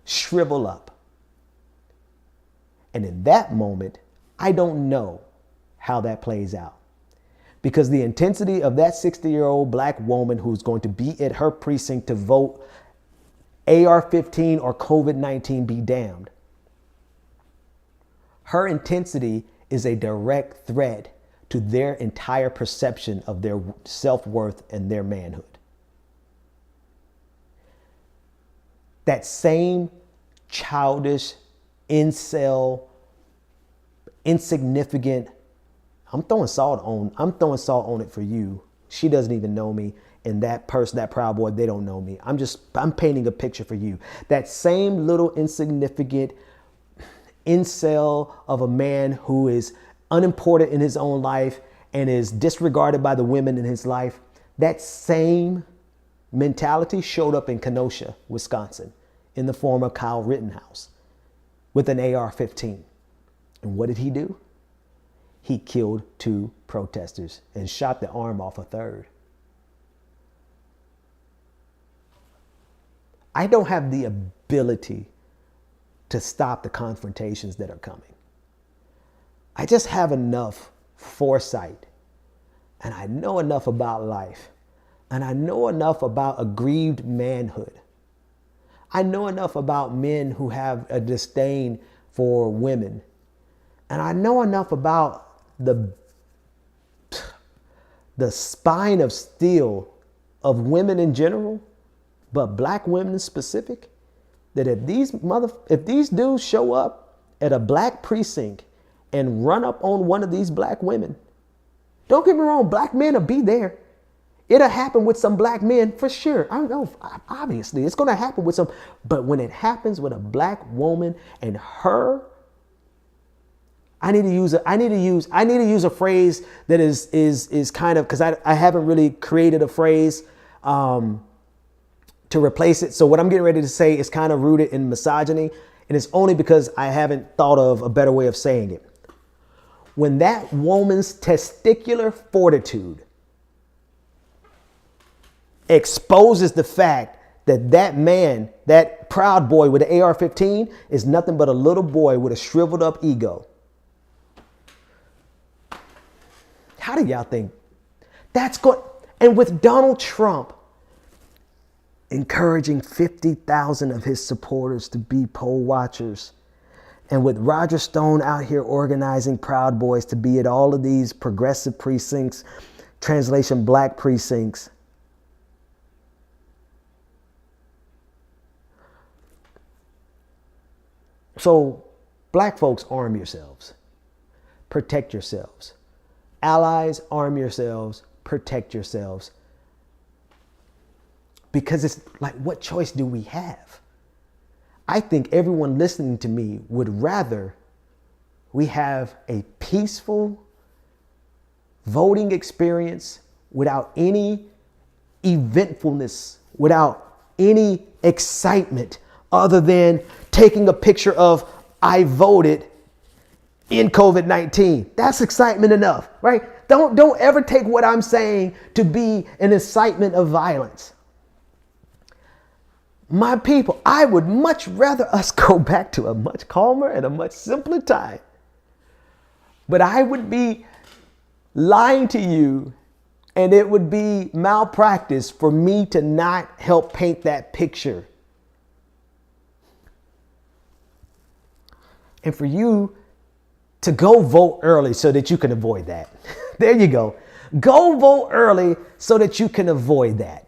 shrivel up. And in that moment, I don't know how that plays out. Because the intensity of that 60-year-old black woman who's going to be at her precinct to vote AR-15 or COVID-19 be damned. Her intensity is a direct threat to their entire perception of their self-worth and their manhood. That same childish, incel, insignificant, I'm throwing salt on it for you. She doesn't even know me. And that person, that Proud Boy, they don't know me. I'm painting a picture for you. That same little insignificant incel of a man who is unimportant in his own life and is disregarded by the women in his life, that same mentality showed up in Kenosha, Wisconsin, in the form of Kyle Rittenhouse with an AR-15. And what did he do? He killed 2 protesters and shot the arm off a third. I don't have the ability to stop the confrontations that are coming. I just have enough foresight, and I know enough about life, and I know enough about aggrieved manhood. I know enough about men who have a disdain for women, and I know enough about the spine of steel of women in general, but black women in specific, that if these dudes show up at a black precinct and run up on one of these black women, don't get me wrong, black men will be there. It'll happen with some black men for sure. I know, obviously, it's going to happen with some. But when it happens with a black woman and her, I need to use a phrase that is kind of, because I haven't really created a phrase to replace it. So what I'm getting ready to say is kind of rooted in misogyny, and it's only because I haven't thought of a better way of saying it. When that woman's testicular fortitude exposes the fact that that man, that Proud Boy with an AR-15, is nothing but a little boy with a shriveled up ego. How do y'all think that's going? And with Donald Trump encouraging 50,000 of his supporters to be poll watchers, and with Roger Stone out here organizing Proud Boys to be at all of these progressive precincts, translation black precincts, so black folks, arm yourselves, protect yourselves. Allies, arm yourselves, protect yourselves. Because it's like, what choice do we have? I think everyone listening to me would rather we have a peaceful voting experience without any eventfulness, without any excitement, other than taking a picture of I voted in COVID-19. That's excitement enough, right? Don't ever take what I'm saying to be an incitement of violence. My people, I would much rather us go back to a much calmer and a much simpler time. But I would be lying to you, and it would be malpractice for me to not help paint that picture. And for you to go vote early so that you can avoid that. There you go. Go vote early so that you can avoid that.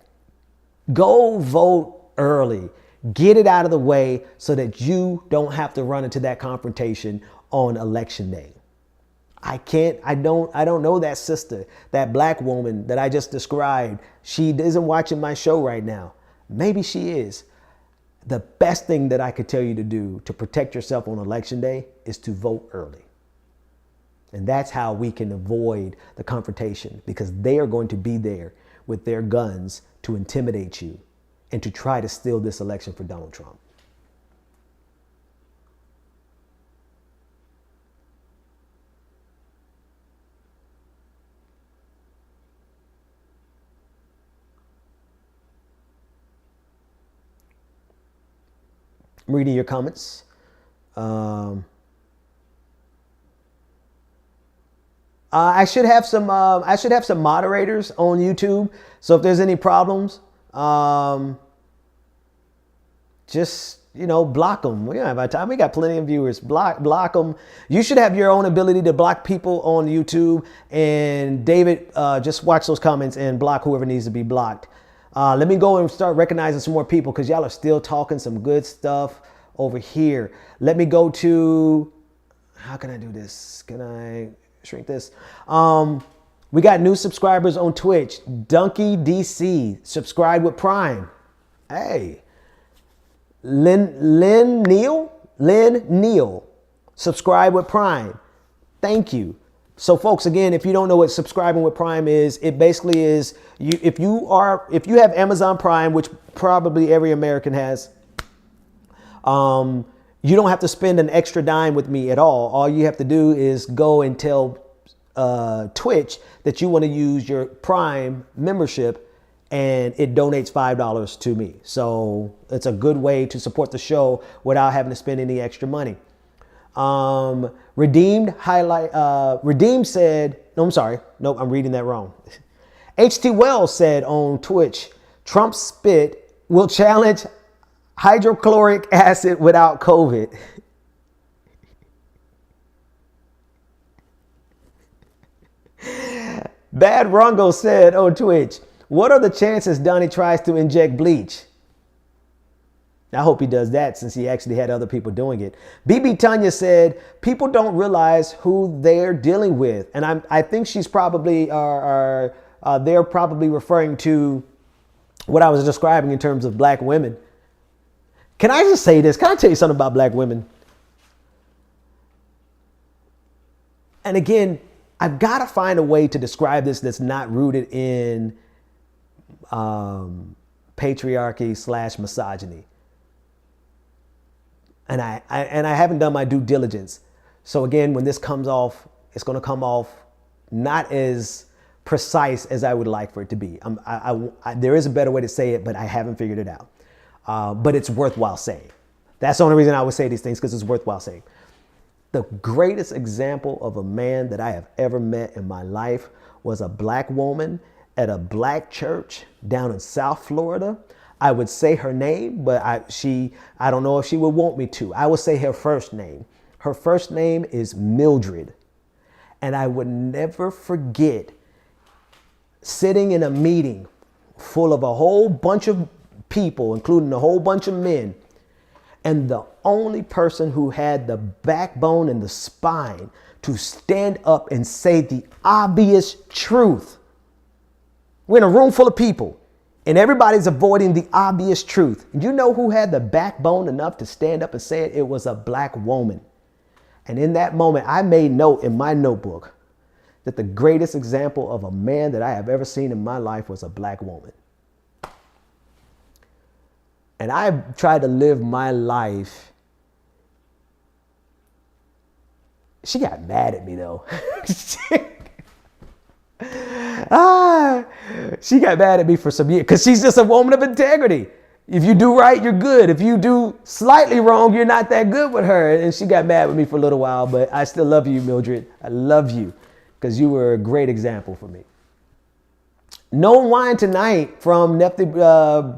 Go vote early. Get it out of the way so that you don't have to run into that confrontation on election day. I don't know that sister, that black woman that I just described. She isn't watching my show right now. Maybe she is. The best thing that I could tell you to do to protect yourself on election day is to vote early. And that's how we can avoid the confrontation, because they are going to be there with their guns to intimidate you and to try to steal this election for Donald Trump. I'm reading your comments. I should have some moderators on YouTube. So if there's any problems, just, block them. We don't have our time. We got plenty of viewers. Block them. You should have your own ability to block people on YouTube. And David, just watch those comments and block whoever needs to be blocked. Let me go and start recognizing some more people, because y'all are still talking some good stuff over here. Let me go to, how can I do this? Can I shrink this? We got new subscribers on Twitch. Dunky DC, subscribe with Prime. Hey. Lynn Neal, subscribe with Prime. Thank you. So folks, again, if you don't know what subscribing with Prime is, it basically is if you have Amazon Prime, which probably every American has, you don't have to spend an extra dime with me at all. All you have to do is go and tell Twitch that you want to use your Prime membership, and it donates $5 to me. So it's a good way to support the show without having to spend any extra money. Redeemed said, no, I'm sorry. Nope, I'm reading that wrong. HT Wells said on Twitch, Trump spit will challenge hydrochloric acid without COVID. Bad Rongo said on Twitch, what are the chances Donnie tries to inject bleach? I hope he does that, since he actually had other people doing it. BB Tanya said, people don't realize who they're dealing with. And I think she's probably, they're probably referring to what I was describing in terms of black women. Can I just say this? Can I tell you something about black women? And again, I've got to find a way to describe this that's not rooted in patriarchy / misogyny. And I haven't done my due diligence. So again, when this comes off, it's going to come off not as precise as I would like for it to be. There is a better way to say it, but I haven't figured it out. But it's worthwhile saying. That's the only reason I would say these things, because it's worthwhile saying. The greatest example of a man that I have ever met in my life was a black woman at a black church down in South Florida. I would say her name, but I don't know if she would want me to. I would say her first name. Her first name is Mildred. And I would never forget sitting in a meeting full of a whole bunch of people, including a whole bunch of men. And the only person who had the backbone and the spine to stand up and say the obvious truth. We're in a room full of people and everybody's avoiding the obvious truth. And you know who had the backbone enough to stand up and say it? It was a black woman. And in that moment, I made note in my notebook that the greatest example of a man that I have ever seen in my life was a black woman. And I tried to live my life. She got mad at me though. She got mad at me for some years because she's just a woman of integrity. If you do right, you're good. If you do slightly wrong, you're not that good with her. And she got mad with me for a little while, but I still love you, Mildred. I love you because you were a great example for me. No wine tonight from Nefti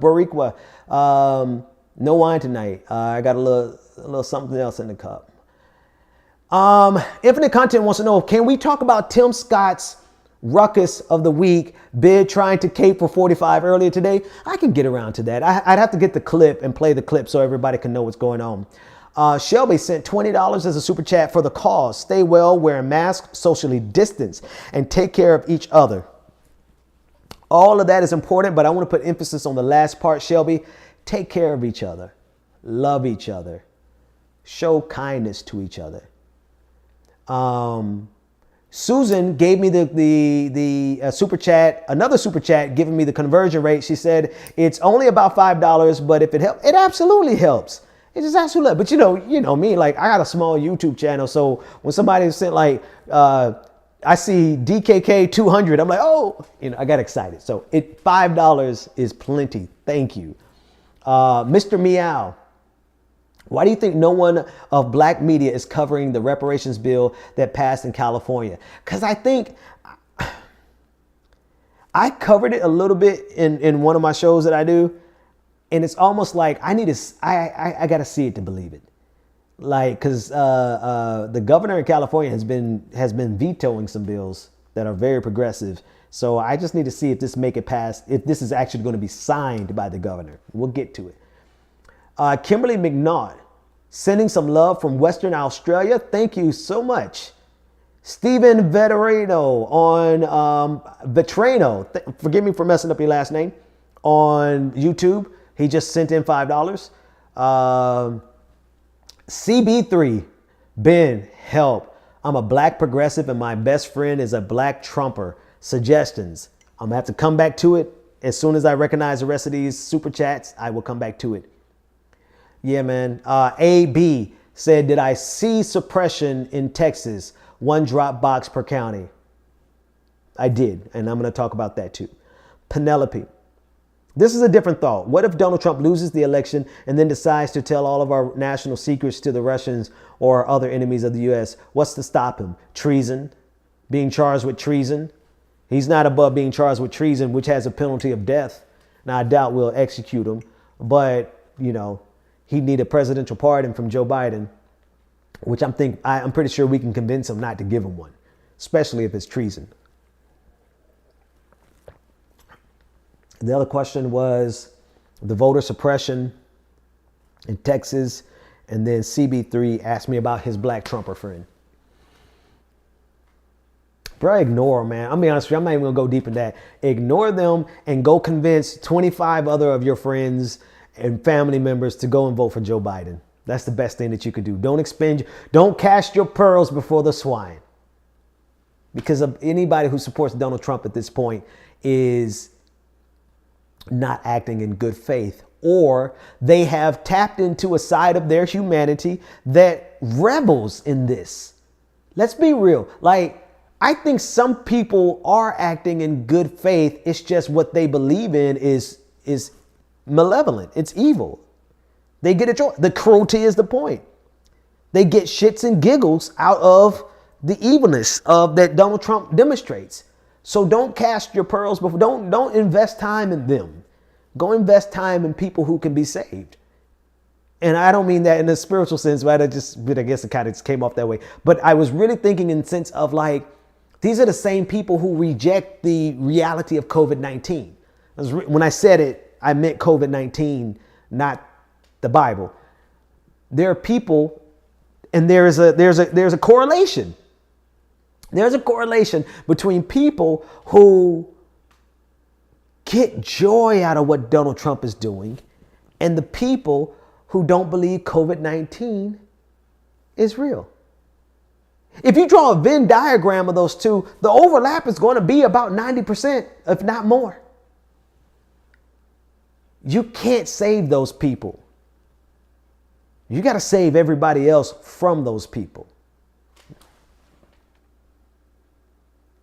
Boricua. No wine tonight. I got a little something else in the cup. Infinite Content wants to know, can we talk about Tim Scott's ruckus of the week, bid trying to cape for 45 earlier today? I can get around to that. I'd have to get the clip and play the clip so everybody can know what's going on. Shelby sent $20 as a super chat for the cause. Stay well, wear a mask, socially distance, and take care of each other. All of that is important, but I want to put emphasis on the last part, Shelby. Take care of each other. Love each other. Show kindness to each other. Susan gave me the super chat, another super chat, giving me the conversion rate. She said it's only about $5, but if it helps, it absolutely helps. It just absolutely. But you know me, like I got a small YouTube channel, so when somebody sent like I see DKK 200, I'm like, oh, I got excited. So $5 is plenty. Thank you, Mr. Meow. Why do you think no one of black media is covering the reparations bill that passed in California? Because I think I covered it a little bit in one of my shows that I do. And it's almost like I got to see it to believe it. Like, because the governor in California has been vetoing some bills that are very progressive. So I just need to see if this make it past, if this is actually going to be signed by the governor. We'll get to it. Kimberly McNaught, sending some love from Western Australia. Thank you so much. Stephen Veterano on Vetrano, forgive me for messing up your last name, on YouTube. He just sent in $5. CB3, Ben, help. I'm a black progressive and my best friend is a black Trumper. Suggestions. I'm gonna have to come back to it. As soon as I recognize the rest of these super chats, I will come back to it. Yeah, man. AB said, did I see suppression in Texas? 1 drop box per county. I did, and I'm going to talk about that too. Penelope. This is a different thought. What if Donald Trump loses the election and then decides to tell all of our national secrets to the Russians or other enemies of the U.S.? What's to stop him? Treason? Being charged with treason? He's not above being charged with treason, which has a penalty of death. Now, I doubt we'll execute him, but, he'd need a presidential pardon from Joe Biden, which I'm pretty sure we can convince him not to give him one, especially if it's treason. The other question was the voter suppression in Texas. And then CB3 asked me about his black Trumper friend. Bro, ignore them, man. I'll be honest with you, I'm not even going to go deep in that. Ignore them and go convince 25 other of your friends and family members to go and vote for Joe Biden. That's the best thing that you could do. Don't cast your pearls before the swine. Because of anybody who supports Donald Trump at this point is not acting in good faith, or they have tapped into a side of their humanity that revels in this. Let's be real. Like, I think some people are acting in good faith. It's just what they believe in is malevolent. It's evil. They get a joy. The cruelty is the point. They get shits and giggles out of the evilness of that Donald Trump demonstrates. So don't cast your pearls before. Don't invest time in them. Go invest time in people who can be saved. And I don't mean that in a spiritual sense, but I guess it kind of came off that way. But I was really thinking in the sense of like, these are the same people who reject the reality of COVID-19. When I said it, I meant COVID-19, not the Bible. There are people, and there's a correlation. There's a correlation between people who get joy out of what Donald Trump is doing and the people who don't believe COVID-19 is real. If you draw a Venn diagram of those two, the overlap is going to be about 90%, if not more. You can't save those people. You got to save everybody else from those people.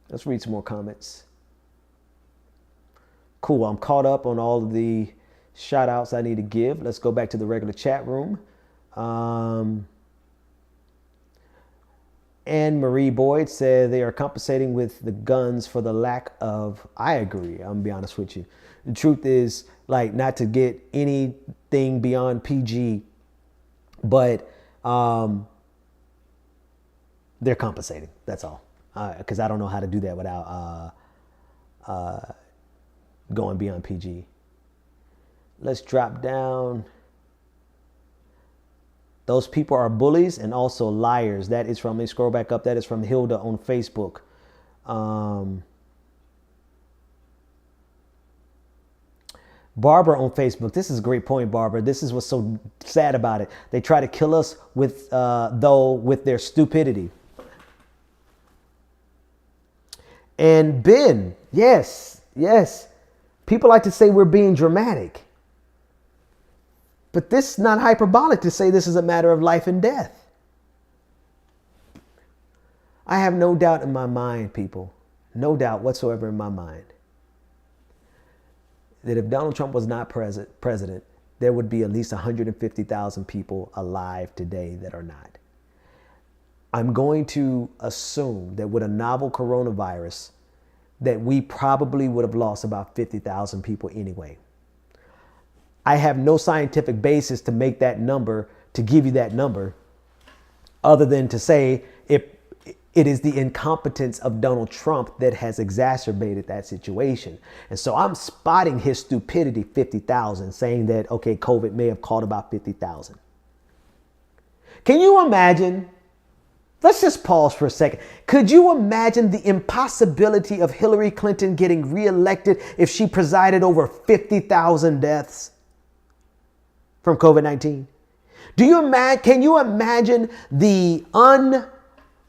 Let's read some more comments. Cool. I'm caught up on all of the shout outs I need to give. Let's go back to the regular chat room. Anne Marie Boyd said they are compensating with the guns for the lack of. I agree. I'm gonna be honest with you. The truth is, like, not to get anything beyond PG, but they're compensating. That's all. Because I don't know how to do that without going beyond PG. Let's drop down. Those people are bullies and also liars. That is from, let me scroll back up. That is from Hilda on Facebook. Barbara on Facebook. This is a great point, Barbara. This is what's so sad about it. They try to kill us with their stupidity. And Ben, yes. People like to say we're being dramatic. But this is not hyperbolic to say this is a matter of life and death. I have no doubt in my mind, people, no doubt whatsoever in my mind, that if Donald Trump was not president, there would be at least 150,000 people alive today that are not. I'm going to assume that with a novel coronavirus, that we probably would have lost about 50,000 people anyway. I have no scientific basis to make that number, to give you that number, other than to say it is the incompetence of Donald Trump that has exacerbated that situation. And so I'm spotting his stupidity, 50,000, saying that, okay, COVID may have caught about 50,000. Can you imagine? Let's just pause for a second. Could you imagine the impossibility of Hillary Clinton getting reelected if she presided over 50,000 deaths from COVID-19? Can you imagine the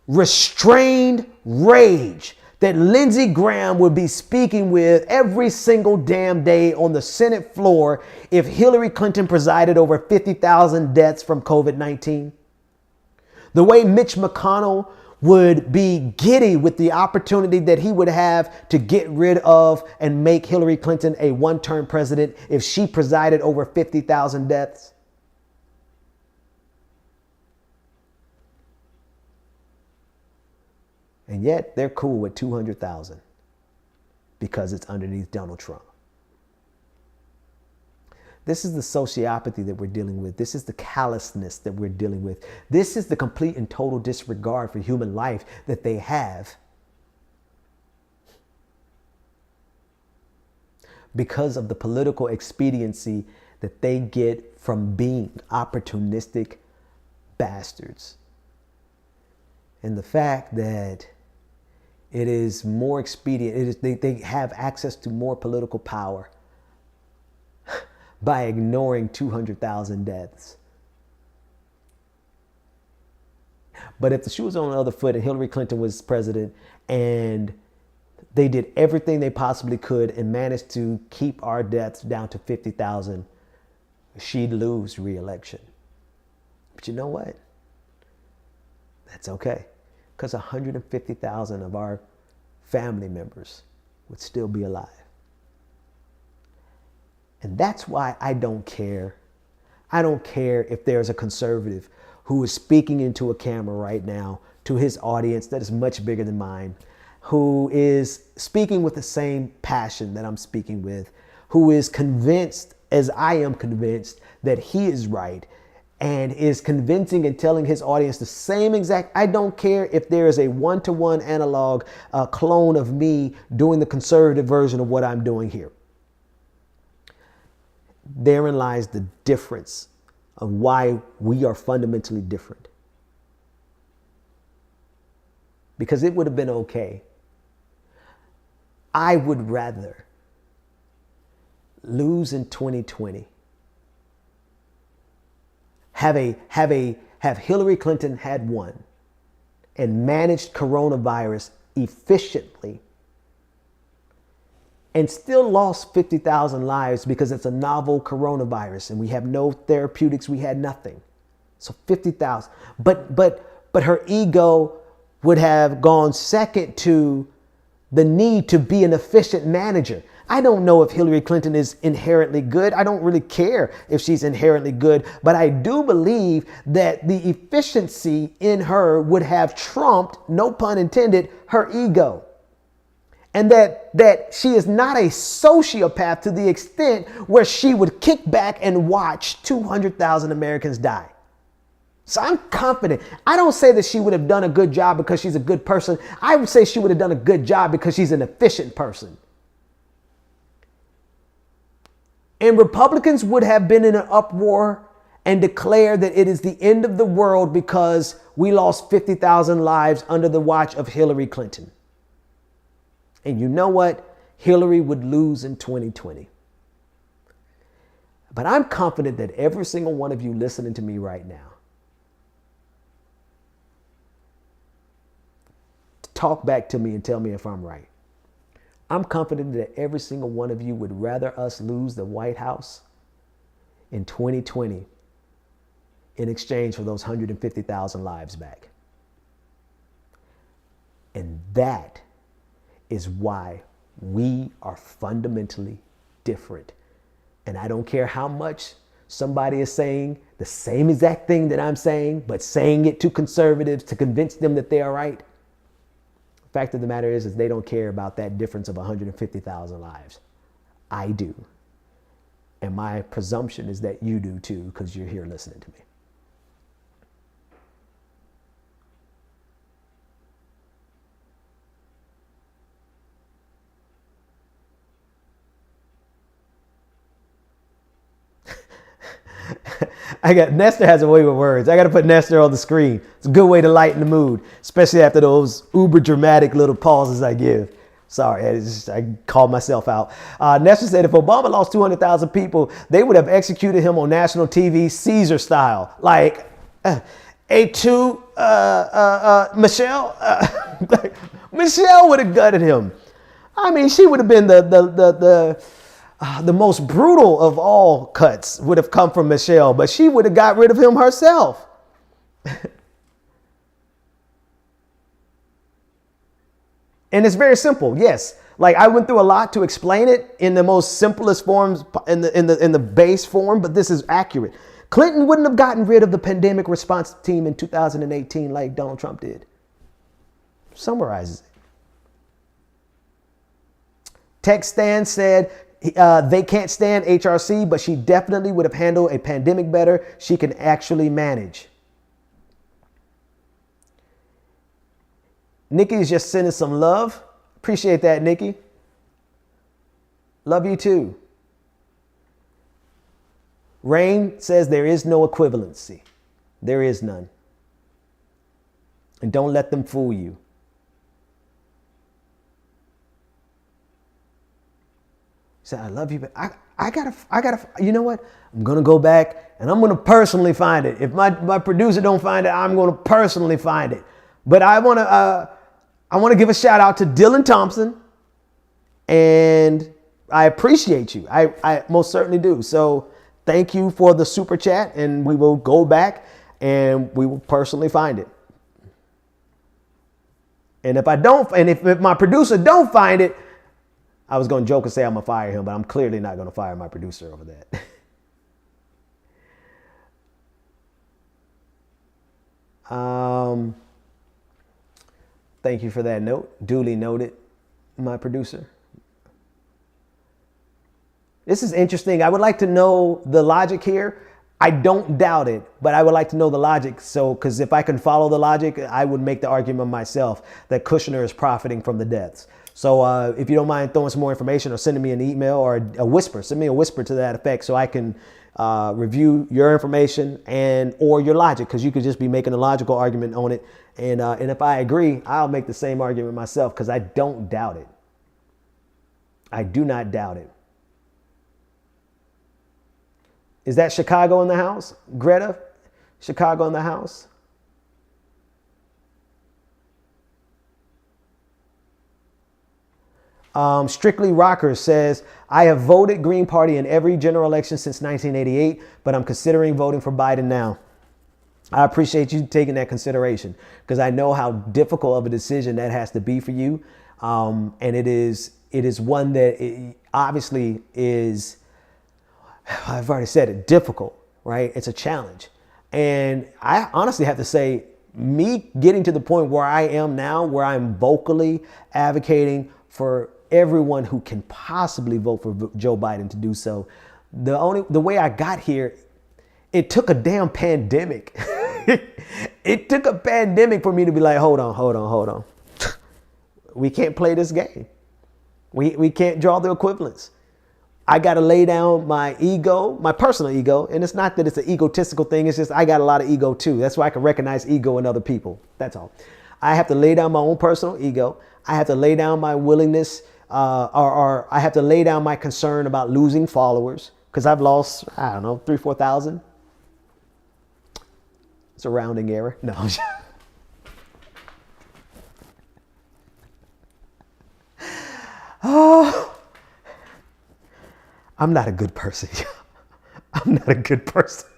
unrestrained rage that Lindsey Graham would be speaking with every single damn day on the Senate floor if Hillary Clinton presided over 50,000 deaths from COVID-19? The way Mitch McConnell would be giddy with the opportunity that he would have to get rid of and make Hillary Clinton a one-term president if she presided over 50,000 deaths. And yet they're cool with 200,000 because it's underneath Donald Trump. This is the sociopathy that we're dealing with. This is the callousness that we're dealing with. This is the complete and total disregard for human life that they have because of the political expediency that they get from being opportunistic bastards. And the fact that it is more expedient, they have access to more political power by ignoring 200,000 deaths. But if the shoe was on the other foot and Hillary Clinton was president and They did everything they possibly could and managed to keep our deaths down to 50,000. She'd lose re-election. But you know what? That's okay. Because 150,000 of our family members would still be alive. And that's why I don't care. I don't care if there's a conservative who is speaking into a camera right now to his audience that is much bigger than mine, who is speaking with the same passion that I'm speaking with, who is convinced, as I am convinced, that he is right, and is convincing and telling his audience the same exact. I don't care if there is a one-to-one analog clone of me doing the conservative version of what I'm doing here. Therein lies the difference of why we are fundamentally different. Because it would have been okay. I would rather lose in 2020. Have Hillary Clinton had won and managed coronavirus efficiently and still lost 50,000 lives because it's a novel coronavirus and we have no therapeutics, we had nothing. So 50,000. But her ego would have gone second to the need to be an efficient manager. I don't know if Hillary Clinton is inherently good. I don't really care if she's inherently good, but I do believe that the efficiency in her would have trumped, no pun intended, her ego. And that she is not a sociopath to the extent where she would kick back and watch 200,000 Americans die. So I'm confident. I don't say that she would have done a good job because she's a good person. I would say she would have done a good job because she's an efficient person. And Republicans would have been in an uproar and declared that it is the end of the world because we lost 50,000 lives under the watch of Hillary Clinton. And you know what? Hillary would lose in 2020. But I'm confident that every single one of you listening to me right now, talk back to me and tell me if I'm right. I'm confident that every single one of you would rather us lose the White House in 2020 in exchange for those 150,000 lives back. And that is why we are fundamentally different. And I don't care how much somebody is saying the same exact thing that I'm saying, but saying it to conservatives to convince them that they are right. The fact of the matter is they don't care about that difference of 150,000 lives. I do. And my presumption is that you do too, because you're here listening to me. Nestor has a way with words. I got to put Nestor on the screen. It's a good way to lighten the mood, especially after those uber dramatic little pauses I give. Sorry, I called myself out. Nestor said if Obama lost 200,000 people, they would have executed him on national TV, Caesar style. Like, A2, Michelle, Michelle would have gutted him. I mean, she would have been the most brutal of all cuts would have come from Michelle, but she would have got rid of him herself. And it's very simple. Yes. Like I went through a lot to explain it in the most simplest forms in the base form, but this is accurate. Clinton wouldn't have gotten rid of the pandemic response team in 2018 like Donald Trump did. Summarizes it. Tex Stan said, they can't stand HRC, but she definitely would have handled a pandemic better. She can actually manage. Nikki is just sending some love. Appreciate that, Nikki. Love you too. Rain says there is no equivalency. There is none. And don't let them fool you. Say, I love you, but I gotta, you know what? I'm going to go back and I'm going to personally find it. If my producer don't find it, I'm going to personally find it. But I want to give a shout out to Dylan Thompson. And I appreciate you. I most certainly do. So thank you for the super chat, and we will go back and we will personally find it. And if I don't, and if my producer don't find it, I was going to joke and say I'm going to fire him, but I'm clearly not going to fire my producer over that. Thank you for that note. Duly noted, my producer. This is interesting. I would like to know the logic here. I don't doubt it, but I would like to know the logic. So, because if I can follow the logic, I would make the argument myself that Kushner is profiting from the deaths. So if you don't mind throwing some more information or sending me an email or a whisper, send me a whisper to that effect so I can review your information and or your logic, because you could just be making a logical argument on it. And if I agree, I'll make the same argument myself, because I don't doubt it. I do not doubt it. Is that Chicago in the house? Greta? Chicago in the house? Strictly Rocker says, I have voted Green Party in every general election since 1988, but I'm considering voting for Biden now. I appreciate you taking that consideration, because I know how difficult of a decision that has to be for you. And it is one that obviously is, I've already said it, difficult, right? It's a challenge. And I honestly have to say, me getting to the point where I am now, where I'm vocally advocating for everyone who can possibly vote for Joe Biden to do so, the way I got here, it took a damn pandemic. It took a pandemic for me to be like, hold on. We can't play this game. We can't draw the equivalence. I got to lay down my ego, my personal ego. And it's not that it's an egotistical thing. It's just I got a lot of ego too. That's why I can recognize ego in other people. That's all. I have to lay down my own personal ego. I have to lay down my willingness or I have to lay down my concern about losing followers, because I've lost, 3,000, 4,000. It's a rounding error. No. Oh. I'm not a good person. I'm not a good person.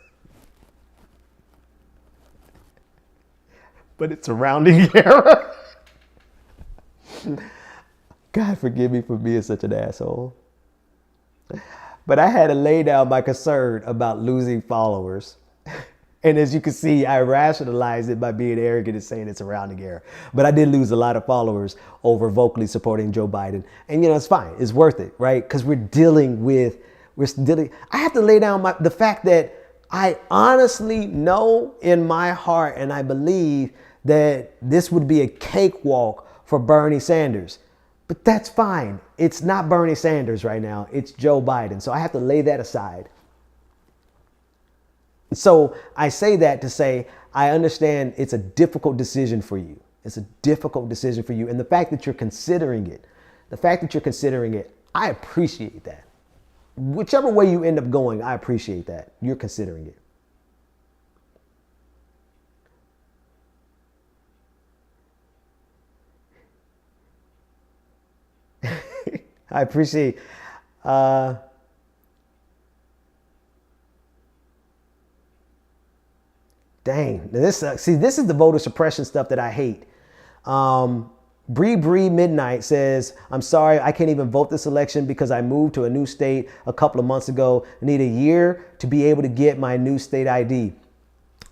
But it's a rounding error. God forgive me for being such an asshole. But I had to lay down my concern about losing followers. And as you can see, I rationalized it by being arrogant and saying it's a rounding error. But I did lose a lot of followers over vocally supporting Joe Biden. And, it's fine. It's worth it, right? Because we're dealing. I have to lay down the fact that I honestly know in my heart, and I believe that this would be a cakewalk for Bernie Sanders. But that's fine. It's not Bernie Sanders right now. It's Joe Biden. So I have to lay that aside. So I say that to say, I understand it's a difficult decision for you. It's a difficult decision for you. And the fact that you're considering it, I appreciate that. Whichever way you end up going, I appreciate that. You're considering it. I appreciate dang, this sucks. See, this is the voter suppression stuff that I hate. Bree Midnight says, I'm sorry, I can't even vote this election because I moved to a new state a couple of months ago. I need a year to be able to get my new state ID.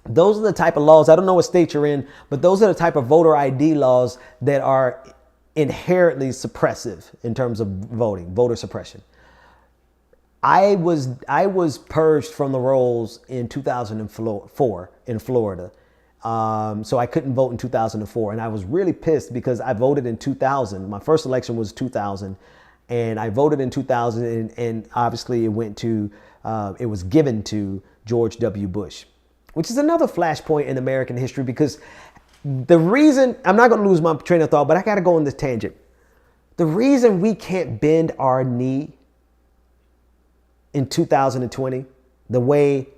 Those are the type of laws, I don't know what state you're in, but those are the type of voter ID laws that are inherently suppressive in terms of voting, voter suppression. I was purged from the rolls in 2004 in Florida. So I couldn't vote in 2004. And I was really pissed because I voted in 2000. My first election was 2000. And I voted in 2000. And obviously it was given to George W. Bush, which is another flashpoint in American history, because the reason, I'm not going to lose my train of thought, but I got to go on this tangent. The reason we can't bend our knee in 2020, the way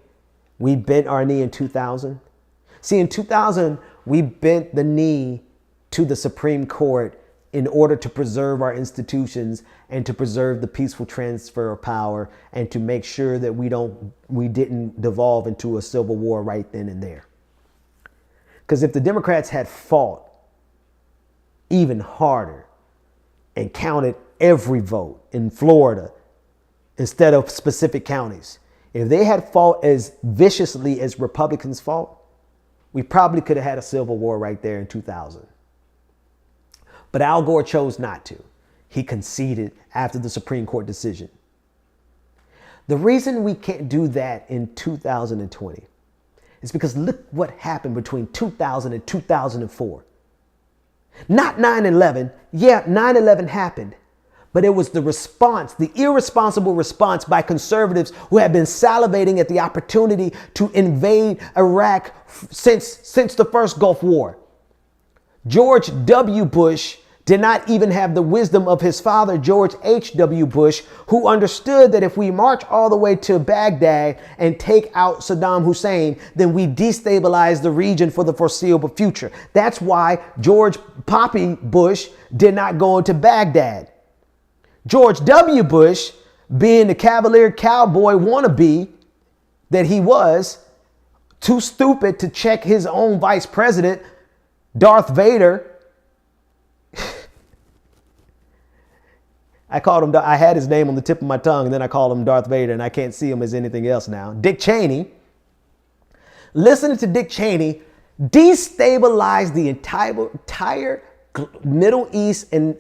we bent our knee in 2000. See, in 2000, we bent the knee to the Supreme Court in order to preserve our institutions and to preserve the peaceful transfer of power and to make sure that we didn't devolve into a civil war right then and there. Because if the Democrats had fought even harder and counted every vote in Florida instead of specific counties, if they had fought as viciously as Republicans fought, we probably could have had a civil war right there in 2000. But Al Gore chose not to. He conceded after the Supreme Court decision. The reason we can't do that in 2020 is because look what happened between 2000 and 2004. Not 9/11. Yeah, 9/11 happened. But it was the response, the irresponsible response by conservatives who have been salivating at the opportunity to invade Iraq since the first Gulf War. George W. Bush did not even have the wisdom of his father, George H.W. Bush, who understood that if we march all the way to Baghdad and take out Saddam Hussein, then we destabilize the region for the foreseeable future. That's why George Poppy Bush did not go into Baghdad. George W. Bush, being the cavalier cowboy wannabe that he was, too stupid to check his own vice president, Darth Vader. I had his name on the tip of my tongue, and then I called him Darth Vader, and I can't see him as anything else now. Dick Cheney. Listening to Dick Cheney destabilize the entire Middle East, and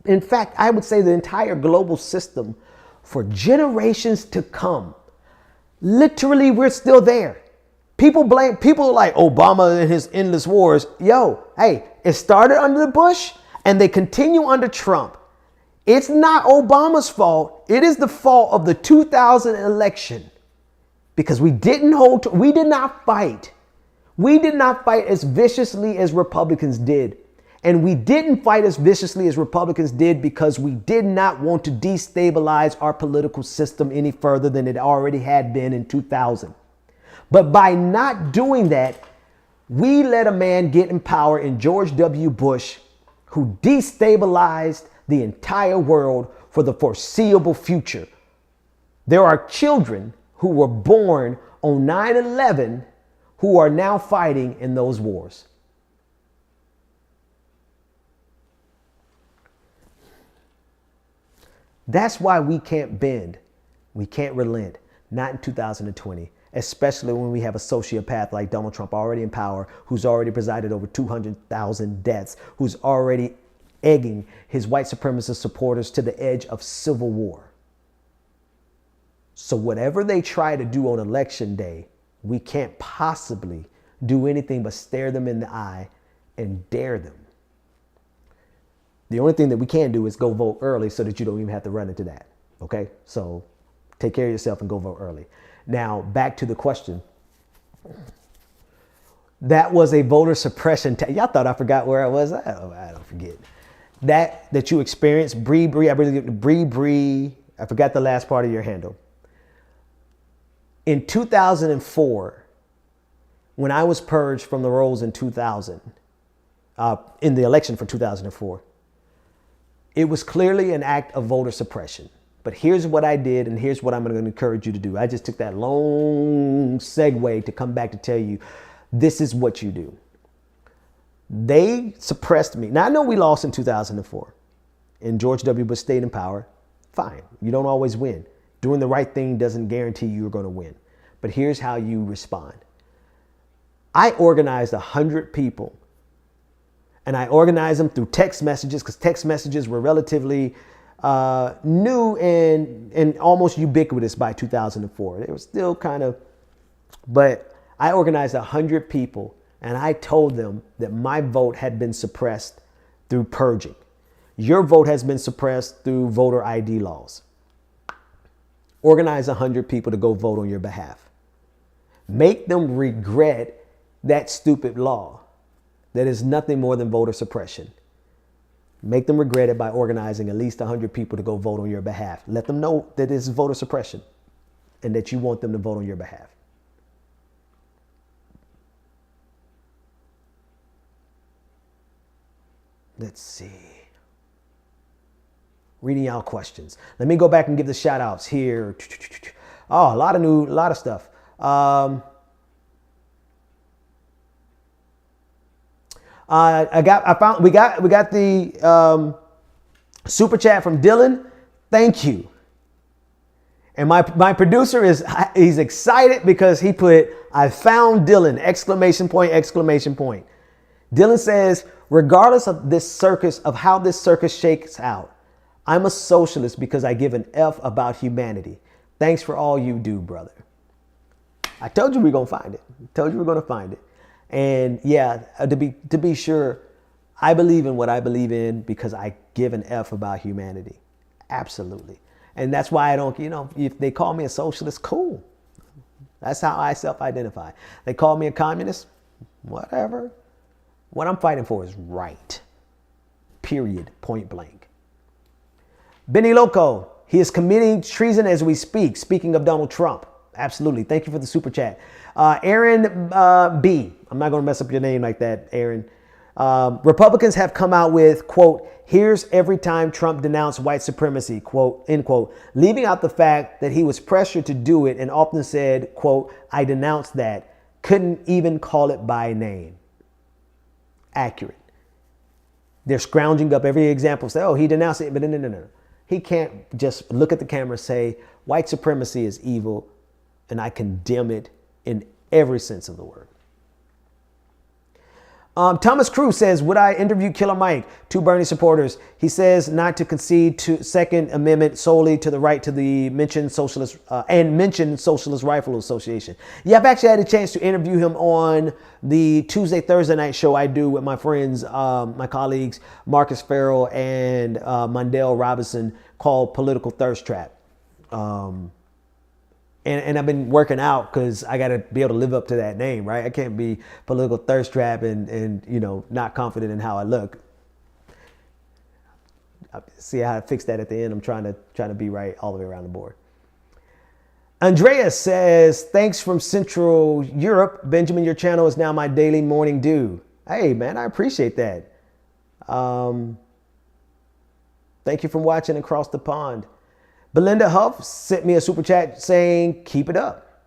in fact, I would say the entire global system for generations to come. Literally, we're still there. People are like Obama and his endless wars. Yo, hey, it started under the Bush and they continue under Trump. It's not Obama's fault. It is the fault of the 2000 election because we did not fight. We did not fight as viciously as Republicans did. And we didn't fight as viciously as Republicans did because we did not want to destabilize our political system any further than it already had been in 2000. But by not doing that, we let a man get in power in George W. Bush who destabilized the entire world for the foreseeable future. There are children who were born on 9/11 who are now fighting in those wars. That's why we can't bend. We can't relent. Not in 2020, especially when we have a sociopath like Donald Trump already in power, who's already presided over 200,000 deaths, who's already egging his white supremacist supporters to the edge of civil war. So whatever they try to do on election day, we can't possibly do anything but stare them in the eye and dare them. The only thing that we can do is go vote early so that you don't even have to run into that. Okay? So take care of yourself and go vote early. Now, back to the question. That was a voter suppression. Y'all thought I forgot where I was? I don't forget. That you experienced, Bree, I forgot the last part of your handle. In 2004, when I was purged from the rolls in 2000, in the election for 2004, it was clearly an act of voter suppression. But here's what I did, and here's what I'm going to encourage you to do. I just took that long segue to come back to tell you, this is what you do. They suppressed me. Now, I know we lost in 2004, and George W. Bush stayed in power. Fine. You don't always win. Doing the right thing doesn't guarantee you're going to win. But here's how you respond. I organized 100 people. And I organized them through text messages because text messages were relatively new and almost ubiquitous by 2004. They were still kind of, but I organized 100 people and I told them that my vote had been suppressed through purging. Your vote has been suppressed through voter ID laws. Organize 100 people to go vote on your behalf. Make them regret that stupid law. That is nothing more than voter suppression. Make them regret it by organizing at least 100 people to go vote on your behalf. Let them know that this is voter suppression and that you want them to vote on your behalf. Let's see. Reading y'all questions. Let me go back and give the shout outs here. Oh, a lot of stuff. We got the super chat from Dylan. Thank you. And my producer he's excited because he put, I found Dylan, exclamation point, exclamation point. Dylan says, regardless of how this circus shakes out, I'm a socialist because I give an F about humanity. Thanks for all you do, brother. I told you we're going to find it. And yeah, to be sure, I believe in what I believe in because I give an F about humanity. Absolutely. And that's why I don't, if they call me a socialist, cool. That's how I self-identify. They call me a communist, whatever. What I'm fighting for is right. Period. Point blank. Benny Loco, he is committing treason as we speak. Speaking of Donald Trump. Absolutely. Thank you for the super chat. Aaron B. I'm not going to mess up your name like that, Aaron. Republicans have come out with, quote, here's every time Trump denounced white supremacy, quote, end quote, leaving out the fact that he was pressured to do it and often said, quote, I denounced that. Couldn't even call it by name. Accurate. They're scrounging up every example, say, oh, he denounced it, but no. He can't just look at the camera and say, white supremacy is evil, and I condemn it in every sense of the word. Thomas Cruz says, would I interview Killer Mike? 2 Bernie supporters. He says not to concede to Second Amendment solely to the right to the mentioned Socialist Rifle Association. Yeah, I've actually had a chance to interview him on the Thursday night show I do with my friends, my colleagues, Marcus Farrell and Mondale Robinson, called Political Thirst Trap. And I've been working out because I got to be able to live up to that name, right? I can't be political thirst trap and not confident in how I look. See how I fix that at the end. I'm trying to be right all the way around the board. Andreas says, thanks from Central Europe. Benjamin, your channel is now my daily morning dew. Hey, man, I appreciate that. Thank you for watching across the pond. Belinda Huff sent me a super chat saying, keep it up.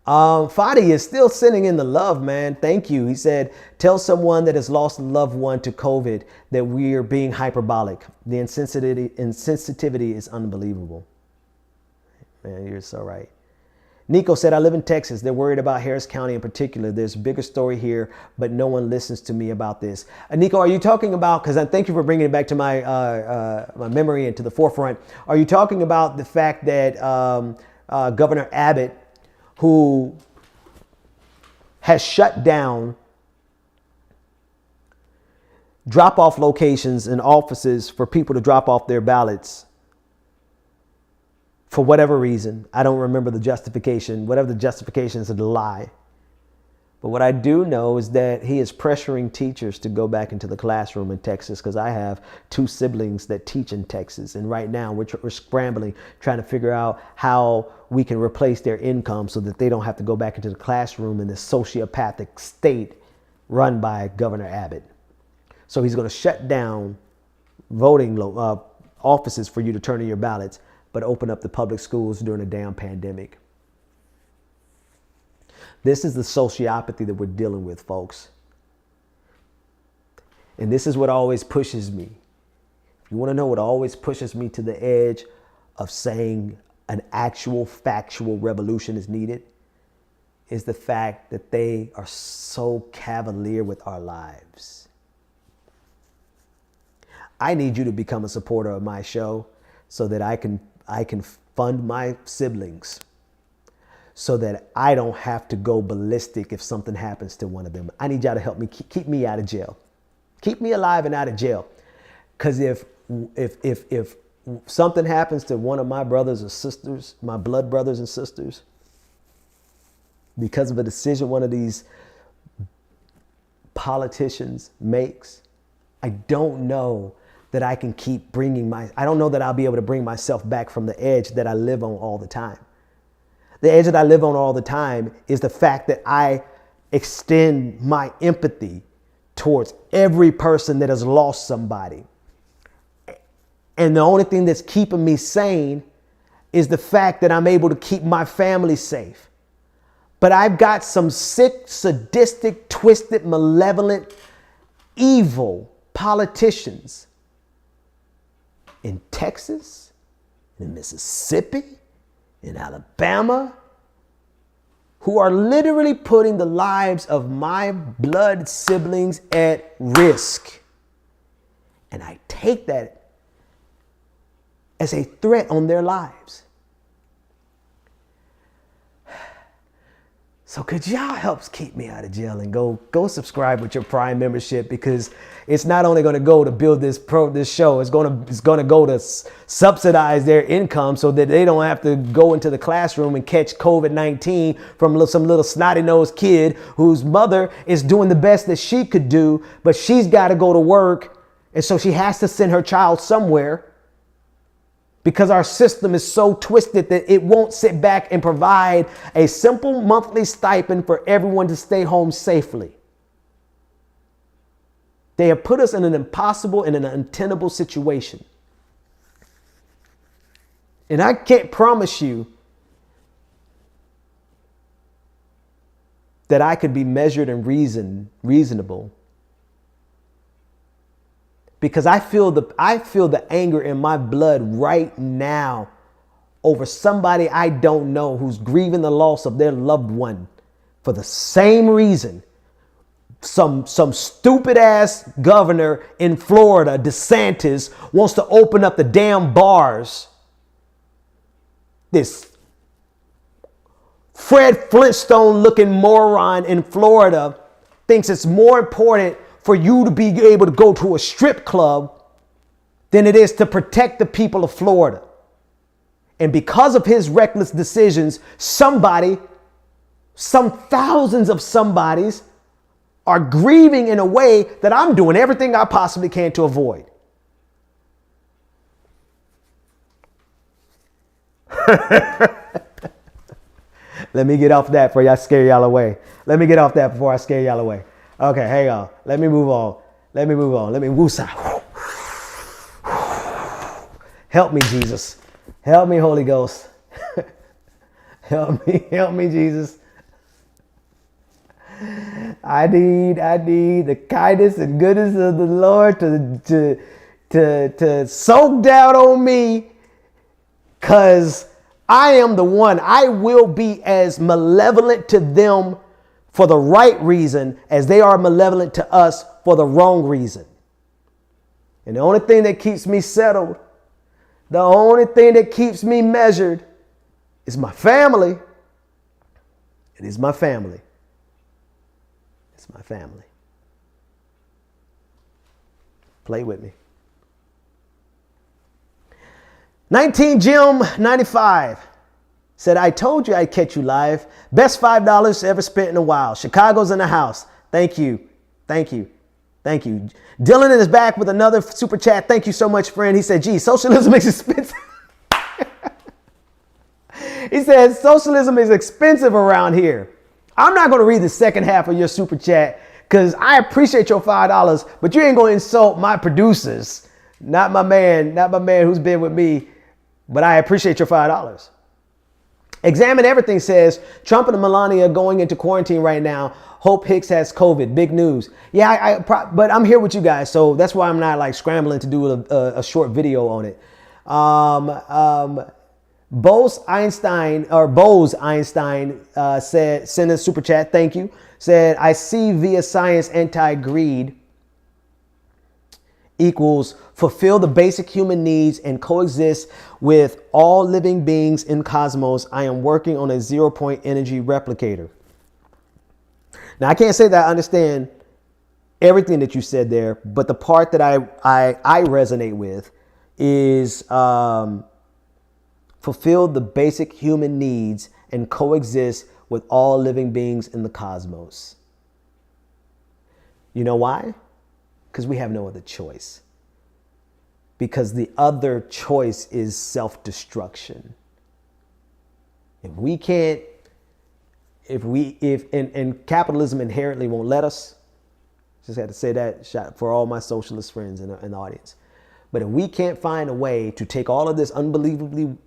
Fadi is still sending in the love, man. Thank you. He said, tell someone that has lost a loved one to COVID that we are being hyperbolic. The insensitivity is unbelievable. Man, you're so right. Nico said, I live in Texas. They're worried about Harris County in particular. There's a bigger story here, but no one listens to me about this. Nico, are you talking about, because I thank you for bringing it back to my my memory and to the forefront. Are you talking about the fact that Governor Abbott, who has shut down drop-off locations and offices for people to drop off their ballots for whatever reason? I don't remember the justification. Whatever the justification is, a lie. But what I do know is that he is pressuring teachers to go back into the classroom in Texas, because I have 2 siblings that teach in Texas. And right now we're scrambling, trying to figure out how we can replace their income so that they don't have to go back into the classroom in this sociopathic state run by Governor Abbott. So he's going to shut down voting offices for you to turn in your ballots, but open up the public schools during a damn pandemic. This is the sociopathy that we're dealing with, folks. And this is what always pushes me. If you want to know what always pushes me to the edge of saying an actual factual revolution is needed, is the fact that they are so cavalier with our lives. I need you to become a supporter of my show so that I can fund my siblings, so that I don't have to go ballistic if something happens to one of them. I need y'all to help me keep me out of jail. Keep me alive and out of jail. Because if something happens to one of my brothers or sisters, my blood brothers and sisters, because of a decision one of these politicians makes, I don't know that I can keep I don't know that I'll be able to bring myself back from the edge that I live on all the time. The edge that I live on all the time is the fact that I extend my empathy towards every person that has lost somebody. And the only thing that's keeping me sane is the fact that I'm able to keep my family safe. But I've got some sick, sadistic, twisted, malevolent, evil politicians in Texas, in Mississippi, in Alabama, who are literally putting the lives of my blood siblings at risk. And I take that as a threat on their lives. So could y'all help keep me out of jail and go subscribe with your Prime membership, because it's not only going to go to build this show, it's going to go to subsidize their income so that they don't have to go into the classroom and catch COVID-19 from some little snotty-nosed kid whose mother is doing the best that she could do, but she's got to go to work, and so she has to send her child somewhere. Because our system is so twisted that it won't sit back and provide a simple monthly stipend for everyone to stay home safely. They have put us in an impossible and an untenable situation. And I can't promise you that I could be measured and reasonable. Because I feel the anger in my blood right now over somebody I don't know who's grieving the loss of their loved one for the same reason. Some stupid ass governor in Florida, DeSantis, wants to open up the damn bars. This Fred Flintstone looking moron in Florida thinks it's more important for you to be able to go to a strip club than it is to protect the people of Florida. And because of his reckless decisions, some thousands of somebodies are grieving in a way that I'm doing everything I possibly can to avoid. Let me get off that before I scare y'all away. Okay, hang on. Let me move on. Let me woosah. Help me, Jesus. Help me, Holy Ghost. Help me, Jesus. I need the kindness and goodness of the Lord to soak down on me, because I am the one. I will be as malevolent to them for the right reason as they are malevolent to us for the wrong reason. And the only thing that keeps me settled, the only thing that keeps me measured is my family. It is my family. It's my family. Play with me. 19 Jim 95 said, I told you I'd catch you live. Best $5 ever spent in a while. Chicago's in the house. Thank you. Dylan is back with another super chat. Thank you so much, friend. He said, gee, socialism is expensive. He said, socialism is expensive around here. I'm not going to read the second half of your super chat because I appreciate your $5, but you ain't going to insult my producers. Not my man who's been with me, but I appreciate your $5. Examine Everything says, Trump and Melania going into quarantine right now. Hope Hicks has COVID. Big news. Yeah, but I'm here with you guys, so that's why I'm not like scrambling to do a short video on it. Bose Einstein said, send a super chat. Thank you. Said, I see via science anti-greed equals fulfill the basic human needs and coexist with all living beings in cosmos. I am working on a 0-point energy replicator. Now, I can't say that I understand everything that you said there, but the part that I resonate with is fulfill the basic human needs and coexist with all living beings in the cosmos. You know why? Because we have no other choice. Because the other choice is self-destruction. And capitalism inherently won't let us. Just had to say that for all my socialist friends in the audience. But if we can't find a way to take all of this unbelievable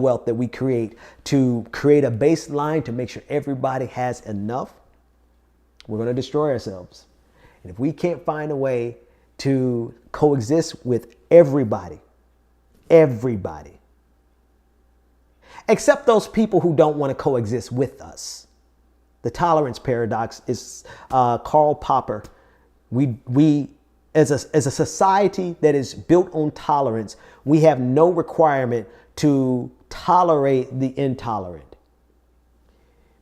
wealth that we create to create a baseline to make sure everybody has enough, we're going to destroy ourselves. And if we can't find a way to coexist with everybody, except those people who don't want to coexist with us. The tolerance paradox is Karl Popper. We as a society that is built on tolerance, we have no requirement to tolerate the intolerant.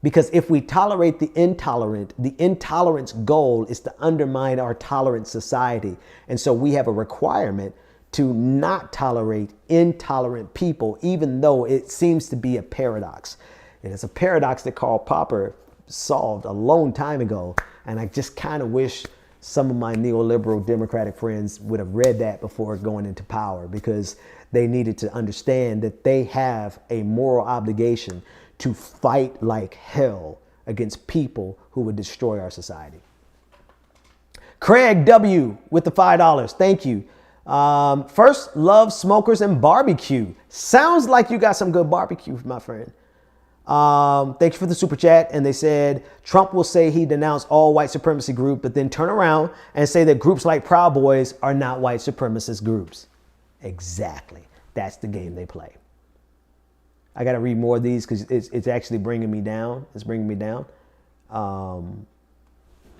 Because if we tolerate the intolerance goal is to undermine our tolerant society. And so we have a requirement to not tolerate intolerant people, even though it seems to be a paradox. And it's a paradox that Karl Popper solved a long time ago. And I just kind of wish some of my neoliberal Democratic friends would have read that before going into power, because they needed to understand that they have a moral obligation to fight like hell against people who would destroy our society. Craig W. with the $5. Thank you. First, love smokers and barbecue. Sounds like you got some good barbecue, my friend. Thank you for the super chat. And they said Trump will say he denounced all white supremacy group, but then turn around and say that groups like Proud Boys are not white supremacist groups. Exactly. That's the game they play. I got to read more of these because it's actually bringing me down. It's bringing me down.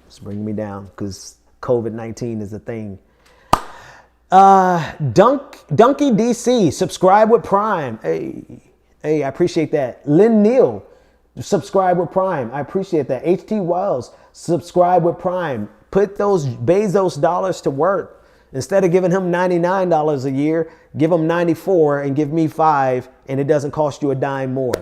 It's bringing me down because COVID-19 is a thing. Dunky DC, subscribe with Prime. Hey, I appreciate that. Lynn Neal, subscribe with Prime. I appreciate that. HT Wells, subscribe with Prime. Put those Bezos dollars to work. Instead of giving him $99 a year, give him $94 and give me $5, and it doesn't cost you a dime more.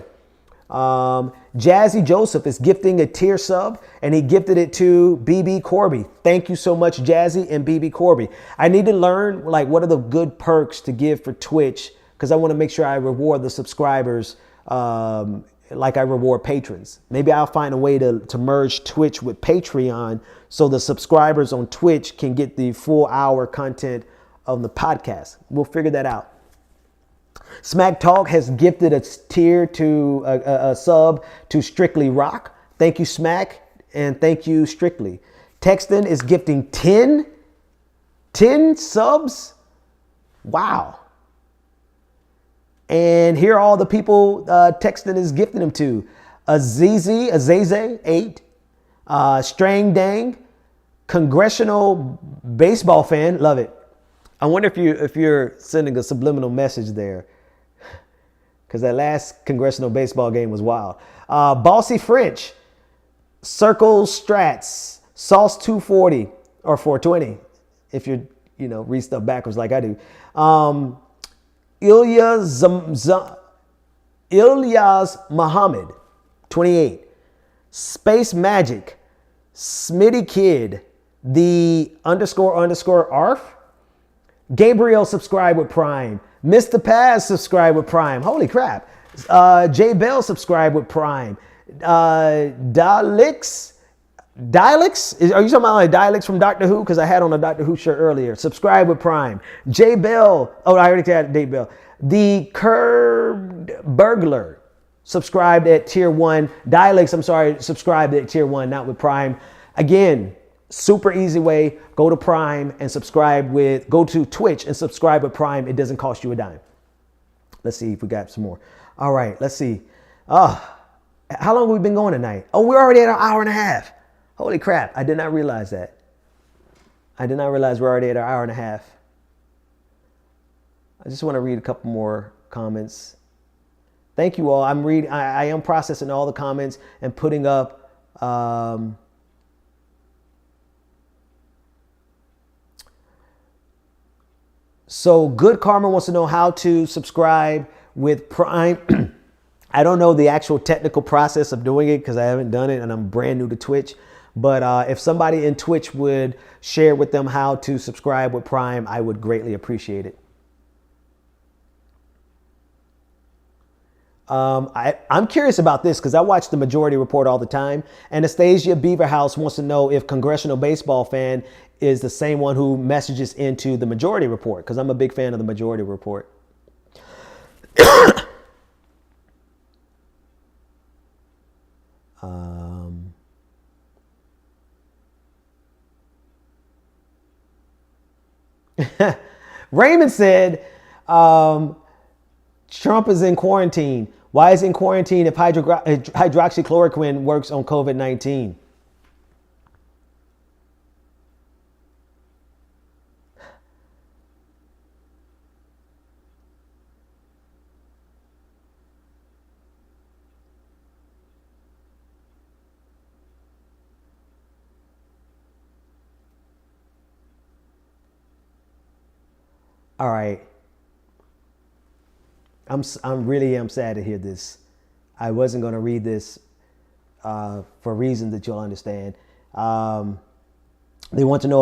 Jazzy Joseph is gifting a tier sub, and he gifted it to BB Corby. Thank you so much, Jazzy and BB Corby. I need to learn what are the good perks to give for Twitch, because I want to make sure I reward the subscribers like I reward patrons. Maybe I'll find a way to merge Twitch with Patreon so the subscribers on Twitch can get the full hour content of the podcast. We'll figure that out. Smack Talk has gifted a tier to a sub to Strictly Rock. Thank you, Smack, and thank you, Strictly. Texton is gifting 10 subs. Wow. And here are all the people Texton is gifting them to. Azaze 8, Strang Dang, Congressional Baseball Fan, love it. I wonder if you're sending a subliminal message there, because that last congressional baseball game was wild. Bossy French, Circle Strats, Sauce 240 or 420, if you're read stuff backwards like I do. Ilyas Muhammad, 28. Space Magic, Smitty Kid, the _ ARF. Gabriel subscribe with Prime. Mr. Paz subscribe with Prime. Holy crap. J Bell subscribe with Prime. Dialix? Are you talking about Dialix from Doctor Who? Because I had on a Doctor Who shirt earlier. Subscribe with Prime. J Bell. Oh, I already had J Bell. The Curbed Burglar subscribed at tier 1. Dialix, I'm sorry, subscribed at tier 1, not with Prime. Again, super easy way. Go to Prime and go to Twitch and subscribe with Prime. It doesn't cost you a dime. Let's see if we got some more. All right, let's see. How long have we been going tonight? Oh, we're already at an hour and a half. Holy crap. I did not realize that. I did not realize we're already at an hour and a half. I just want to read a couple more comments. Thank you all. I am processing all the comments and putting up So Good Karma wants to know how to subscribe with Prime. I don't know the actual technical process of doing it because I haven't done it and I'm brand new to Twitch. But if somebody in Twitch would share with them how to subscribe with Prime, I would greatly appreciate it. I'm curious about this because I watch the Majority Report all the time. Anastasia Beaverhouse wants to know if Congressional Baseball Fan is the same one who messages into the Majority Report, because I'm a big fan of the Majority Report. Raymond said, Trump is in quarantine. Why is he in quarantine if hydroxychloroquine works on COVID-19? All right. I'm really sad to hear this. I wasn't going to read this for reasons that you'll understand. They want to know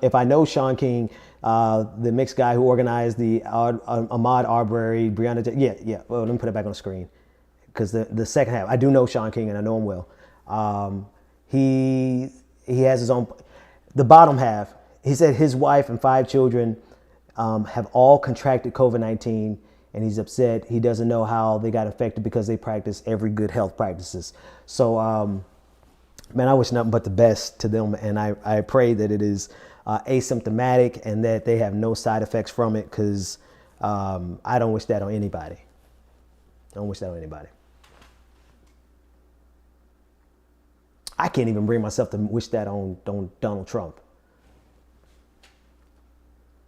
if I know Sean King, the mixed guy who organized the Ahmaud Arbery, Breonna. Yeah. Well, let me put it back on the screen because the second half, I do know Sean King and I know him well. He has his own. The bottom half, he said his wife and 5 children have all contracted COVID-19, and he's upset. He doesn't know how they got affected because they practice every good health practices. So, man, I wish nothing but the best to them, and I pray that it is asymptomatic and that they have no side effects from it, because I don't wish that on anybody. I don't wish that on anybody. I can't even bring myself to wish that on Donald Trump.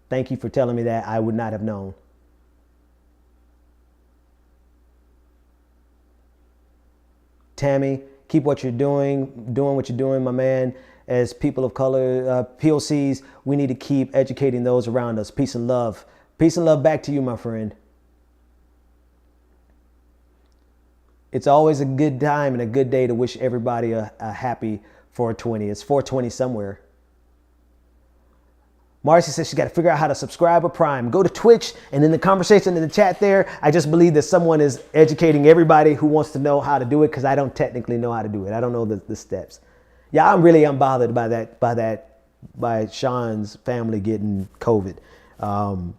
Thank you for telling me that. I would not have known. Tammy, keep what you're doing what you're doing, my man. As people of color, POCs, we need to keep educating those around us. Peace and love. Peace and love back to you, my friend. It's always a good time and a good day to wish everybody a happy 420. It's 420 somewhere. Marcy says she's got to figure out how to subscribe or Prime. Go to Twitch, and in the conversation in the chat there, I just believe that someone is educating everybody who wants to know how to do it, because I don't technically know how to do it. I don't know the steps. Yeah, I'm really unbothered by Sean's family getting COVID. I'm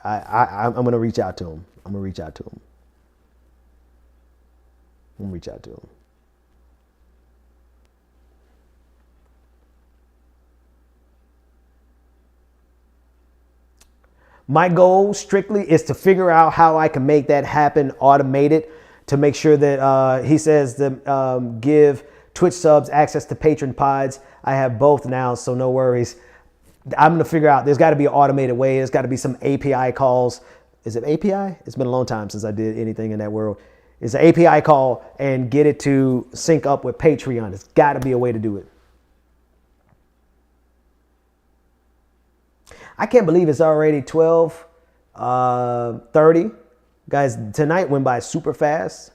going to reach out to him. I'm going to reach out to him. My goal strictly is to figure out how I can make that happen, automate it, to make sure that he says to give Twitch subs access to patron pods. I have both now, so no worries. I'm going to figure out, there's got to be an automated way. There's got to be some API calls. Is it API? It's been a long time since I did anything in that world. It's an API call and get it to sync up with Patreon. There's got to be a way to do it. I can't believe it's already 12:30. Guys, tonight went by super fast.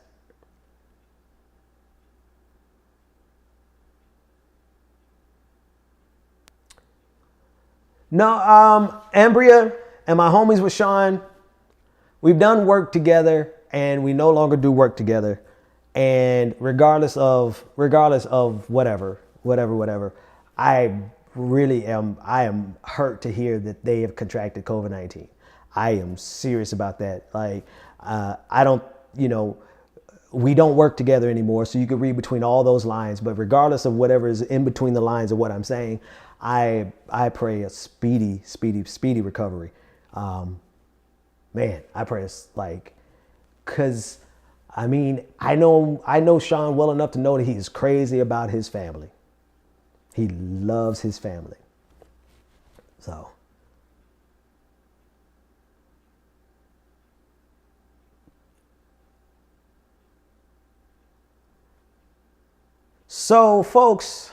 No, Ambria and my homies with Sean, we've done work together and we no longer do work together. And regardless of whatever, I am hurt to hear that they have contracted COVID-19. I am serious about that. Like, we don't work together anymore. So you could read between all those lines, but regardless of whatever is in between the lines of what I'm saying, I pray a speedy recovery. Man, I pray it's cause I know Sean well enough to know that he's crazy about his family. He loves his family. So folks,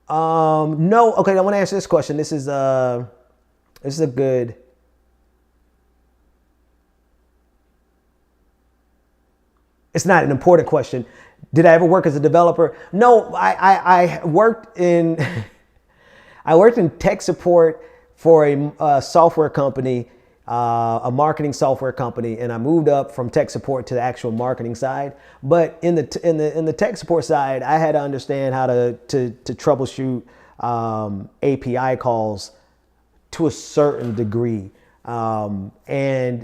no, okay, I want to answer this question. This is a good. It's not an important question. Did I ever work as a developer? No, I worked in tech support for a software company a marketing software company, and I moved up from tech support to the actual marketing side. But in the tech support side, I had to understand how to troubleshoot API calls to a certain degree. And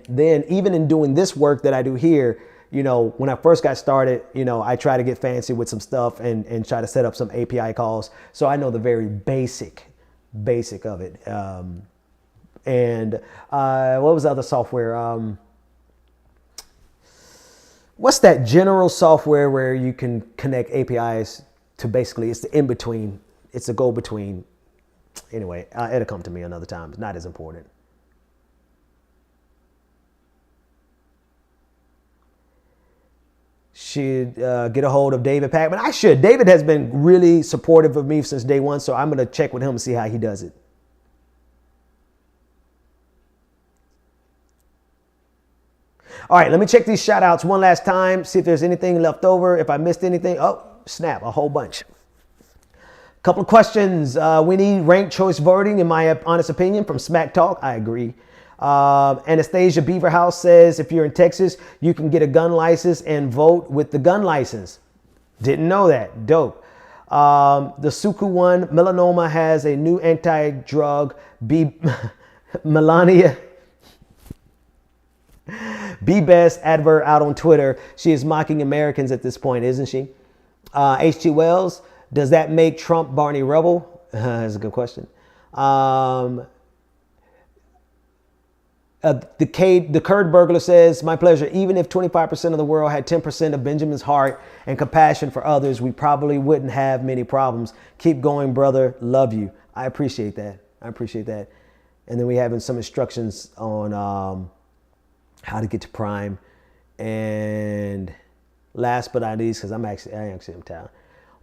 then even in doing this work that I do here, you know, when I first got started, you know, I try to get fancy with some stuff and try to set up some API calls. So I know the very basic of it. What was the other software? What's that general software where you can connect APIs to basically, it's the in-between, it's the go-between. Anyway, it'll come to me another time. It's not as important. Should get a hold of David Packman. I should. David has been really supportive of me since day one, so I'm going to check with him and see how he does it. All right, let me check these shout outs one last time, see if there's anything left over. If I missed anything, oh, snap, a whole bunch. Couple of questions. We need ranked choice voting, in my honest opinion, from Smack Talk. I agree. Anastasia Beaverhouse says, if you're in Texas, you can get a gun license and vote with the gun license. Didn't know that. Dope. The Suku one, melanoma has a new anti-drug, Melania. Be best advert out on Twitter. She is mocking Americans at this point, isn't she? H.G. Wells, does that make Trump Barney Rubble? That's a good question. The Kurd burglar says, my pleasure. Even if 25% of the world had 10% of Benjamin's heart and compassion for others, we probably wouldn't have many problems. Keep going, brother. Love you. I appreciate that. I appreciate that. And then we having some instructions on how to get to Prime. And last but not least, because I actually in town.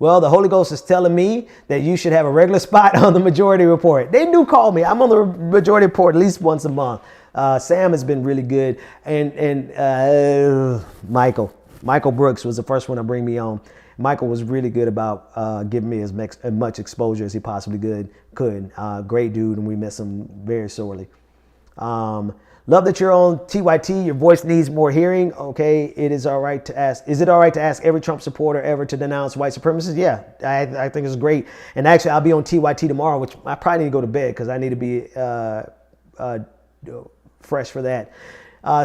Well, the Holy Ghost is telling me that you should have a regular spot on the Majority Report. They do call me. I'm on the Majority Report at least once a month. Sam has been really good. And Michael Brooks was the first one to bring me on. Michael was really good about giving me as much exposure as he possibly could. Great dude, and we miss him very sorely. Love that you're on TYT. Your voice needs more hearing. Okay, it is all right to ask. Is it all right to ask every Trump supporter ever to denounce white supremacists? Yeah, I think it's great. And actually, I'll be on TYT tomorrow, which I probably need to go to bed because I need to be fresh for that.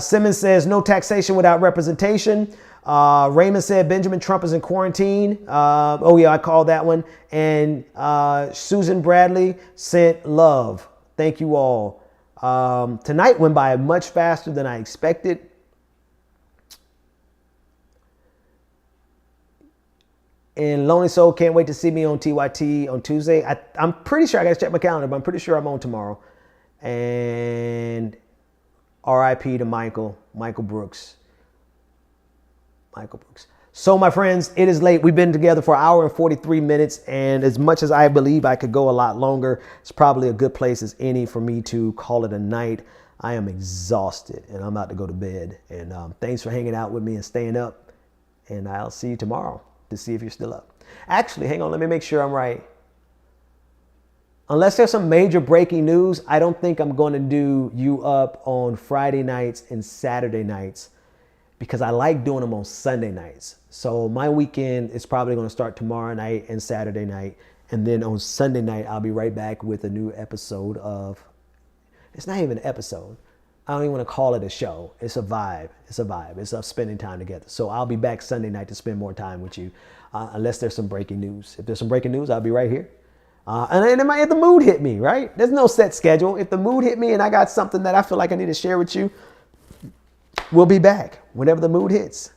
Simmons says, no taxation without representation. Raymond said, Benjamin Trump is in quarantine. Oh, yeah, I called that one. And Susan Bradley sent love. Thank you all. Tonight went by much faster than I expected. And Lonely Soul can't wait to see me on TYT on Tuesday. I'm pretty sure, I got to check my calendar, but I'm pretty sure I'm on tomorrow. And RIP to Michael Brooks. So, my friends, it is late. We've been together for an hour and 43 minutes. And as much as I believe I could go a lot longer, it's probably a good place as any for me to call it a night. I am exhausted and I'm about to go to bed. And thanks for hanging out with me and staying up. And I'll see you tomorrow to see if you're still up. Actually, hang on. Let me make sure I'm right. Unless there's some major breaking news, I don't think I'm going to do you up on Friday nights and Saturday nights, because I like doing them on Sunday nights. So my weekend is probably going to start tomorrow night and Saturday night. And then on Sunday night, I'll be right back with a new episode of, it's not even an episode. I don't even want to call it a show. It's a vibe. It's us spending time together. So I'll be back Sunday night to spend more time with you, unless there's some breaking news. If there's some breaking news, I'll be right here. And if the mood hit me, right? There's no set schedule. If the mood hit me and I got something that I feel like I need to share with you, we'll be back whenever the mood hits.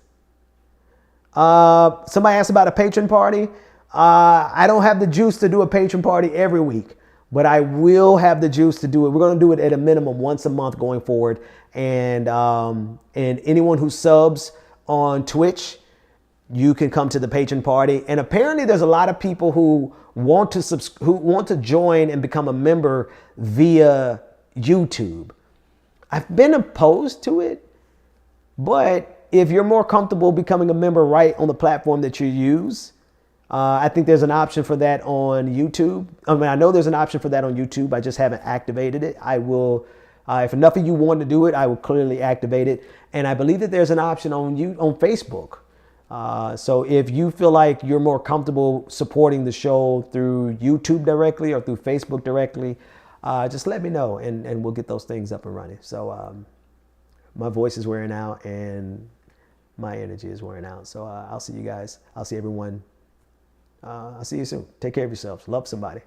Somebody asked about a patron party. I don't have the juice to do a patron party every week, but I will have the juice to do it. We're going to do it at a minimum once a month going forward. And anyone who subs on Twitch, you can come to the patron party. And apparently there's a lot of people who want to join and become a member via YouTube. I've been opposed to it. But if you're more comfortable becoming a member right on the platform that you use, I think there's an option for that on YouTube. I know there's an option for that on YouTube. I just haven't activated it. I will If enough of you want to do it, I will clearly activate it. And I believe that there's an option on Facebook. So if you feel like you're more comfortable supporting the show through YouTube directly or through Facebook directly, just let me know, and we'll get those things up and running. So my voice is wearing out and my energy is wearing out. So I'll see you guys. I'll see everyone. I'll see you soon. Take care of yourselves. Love somebody.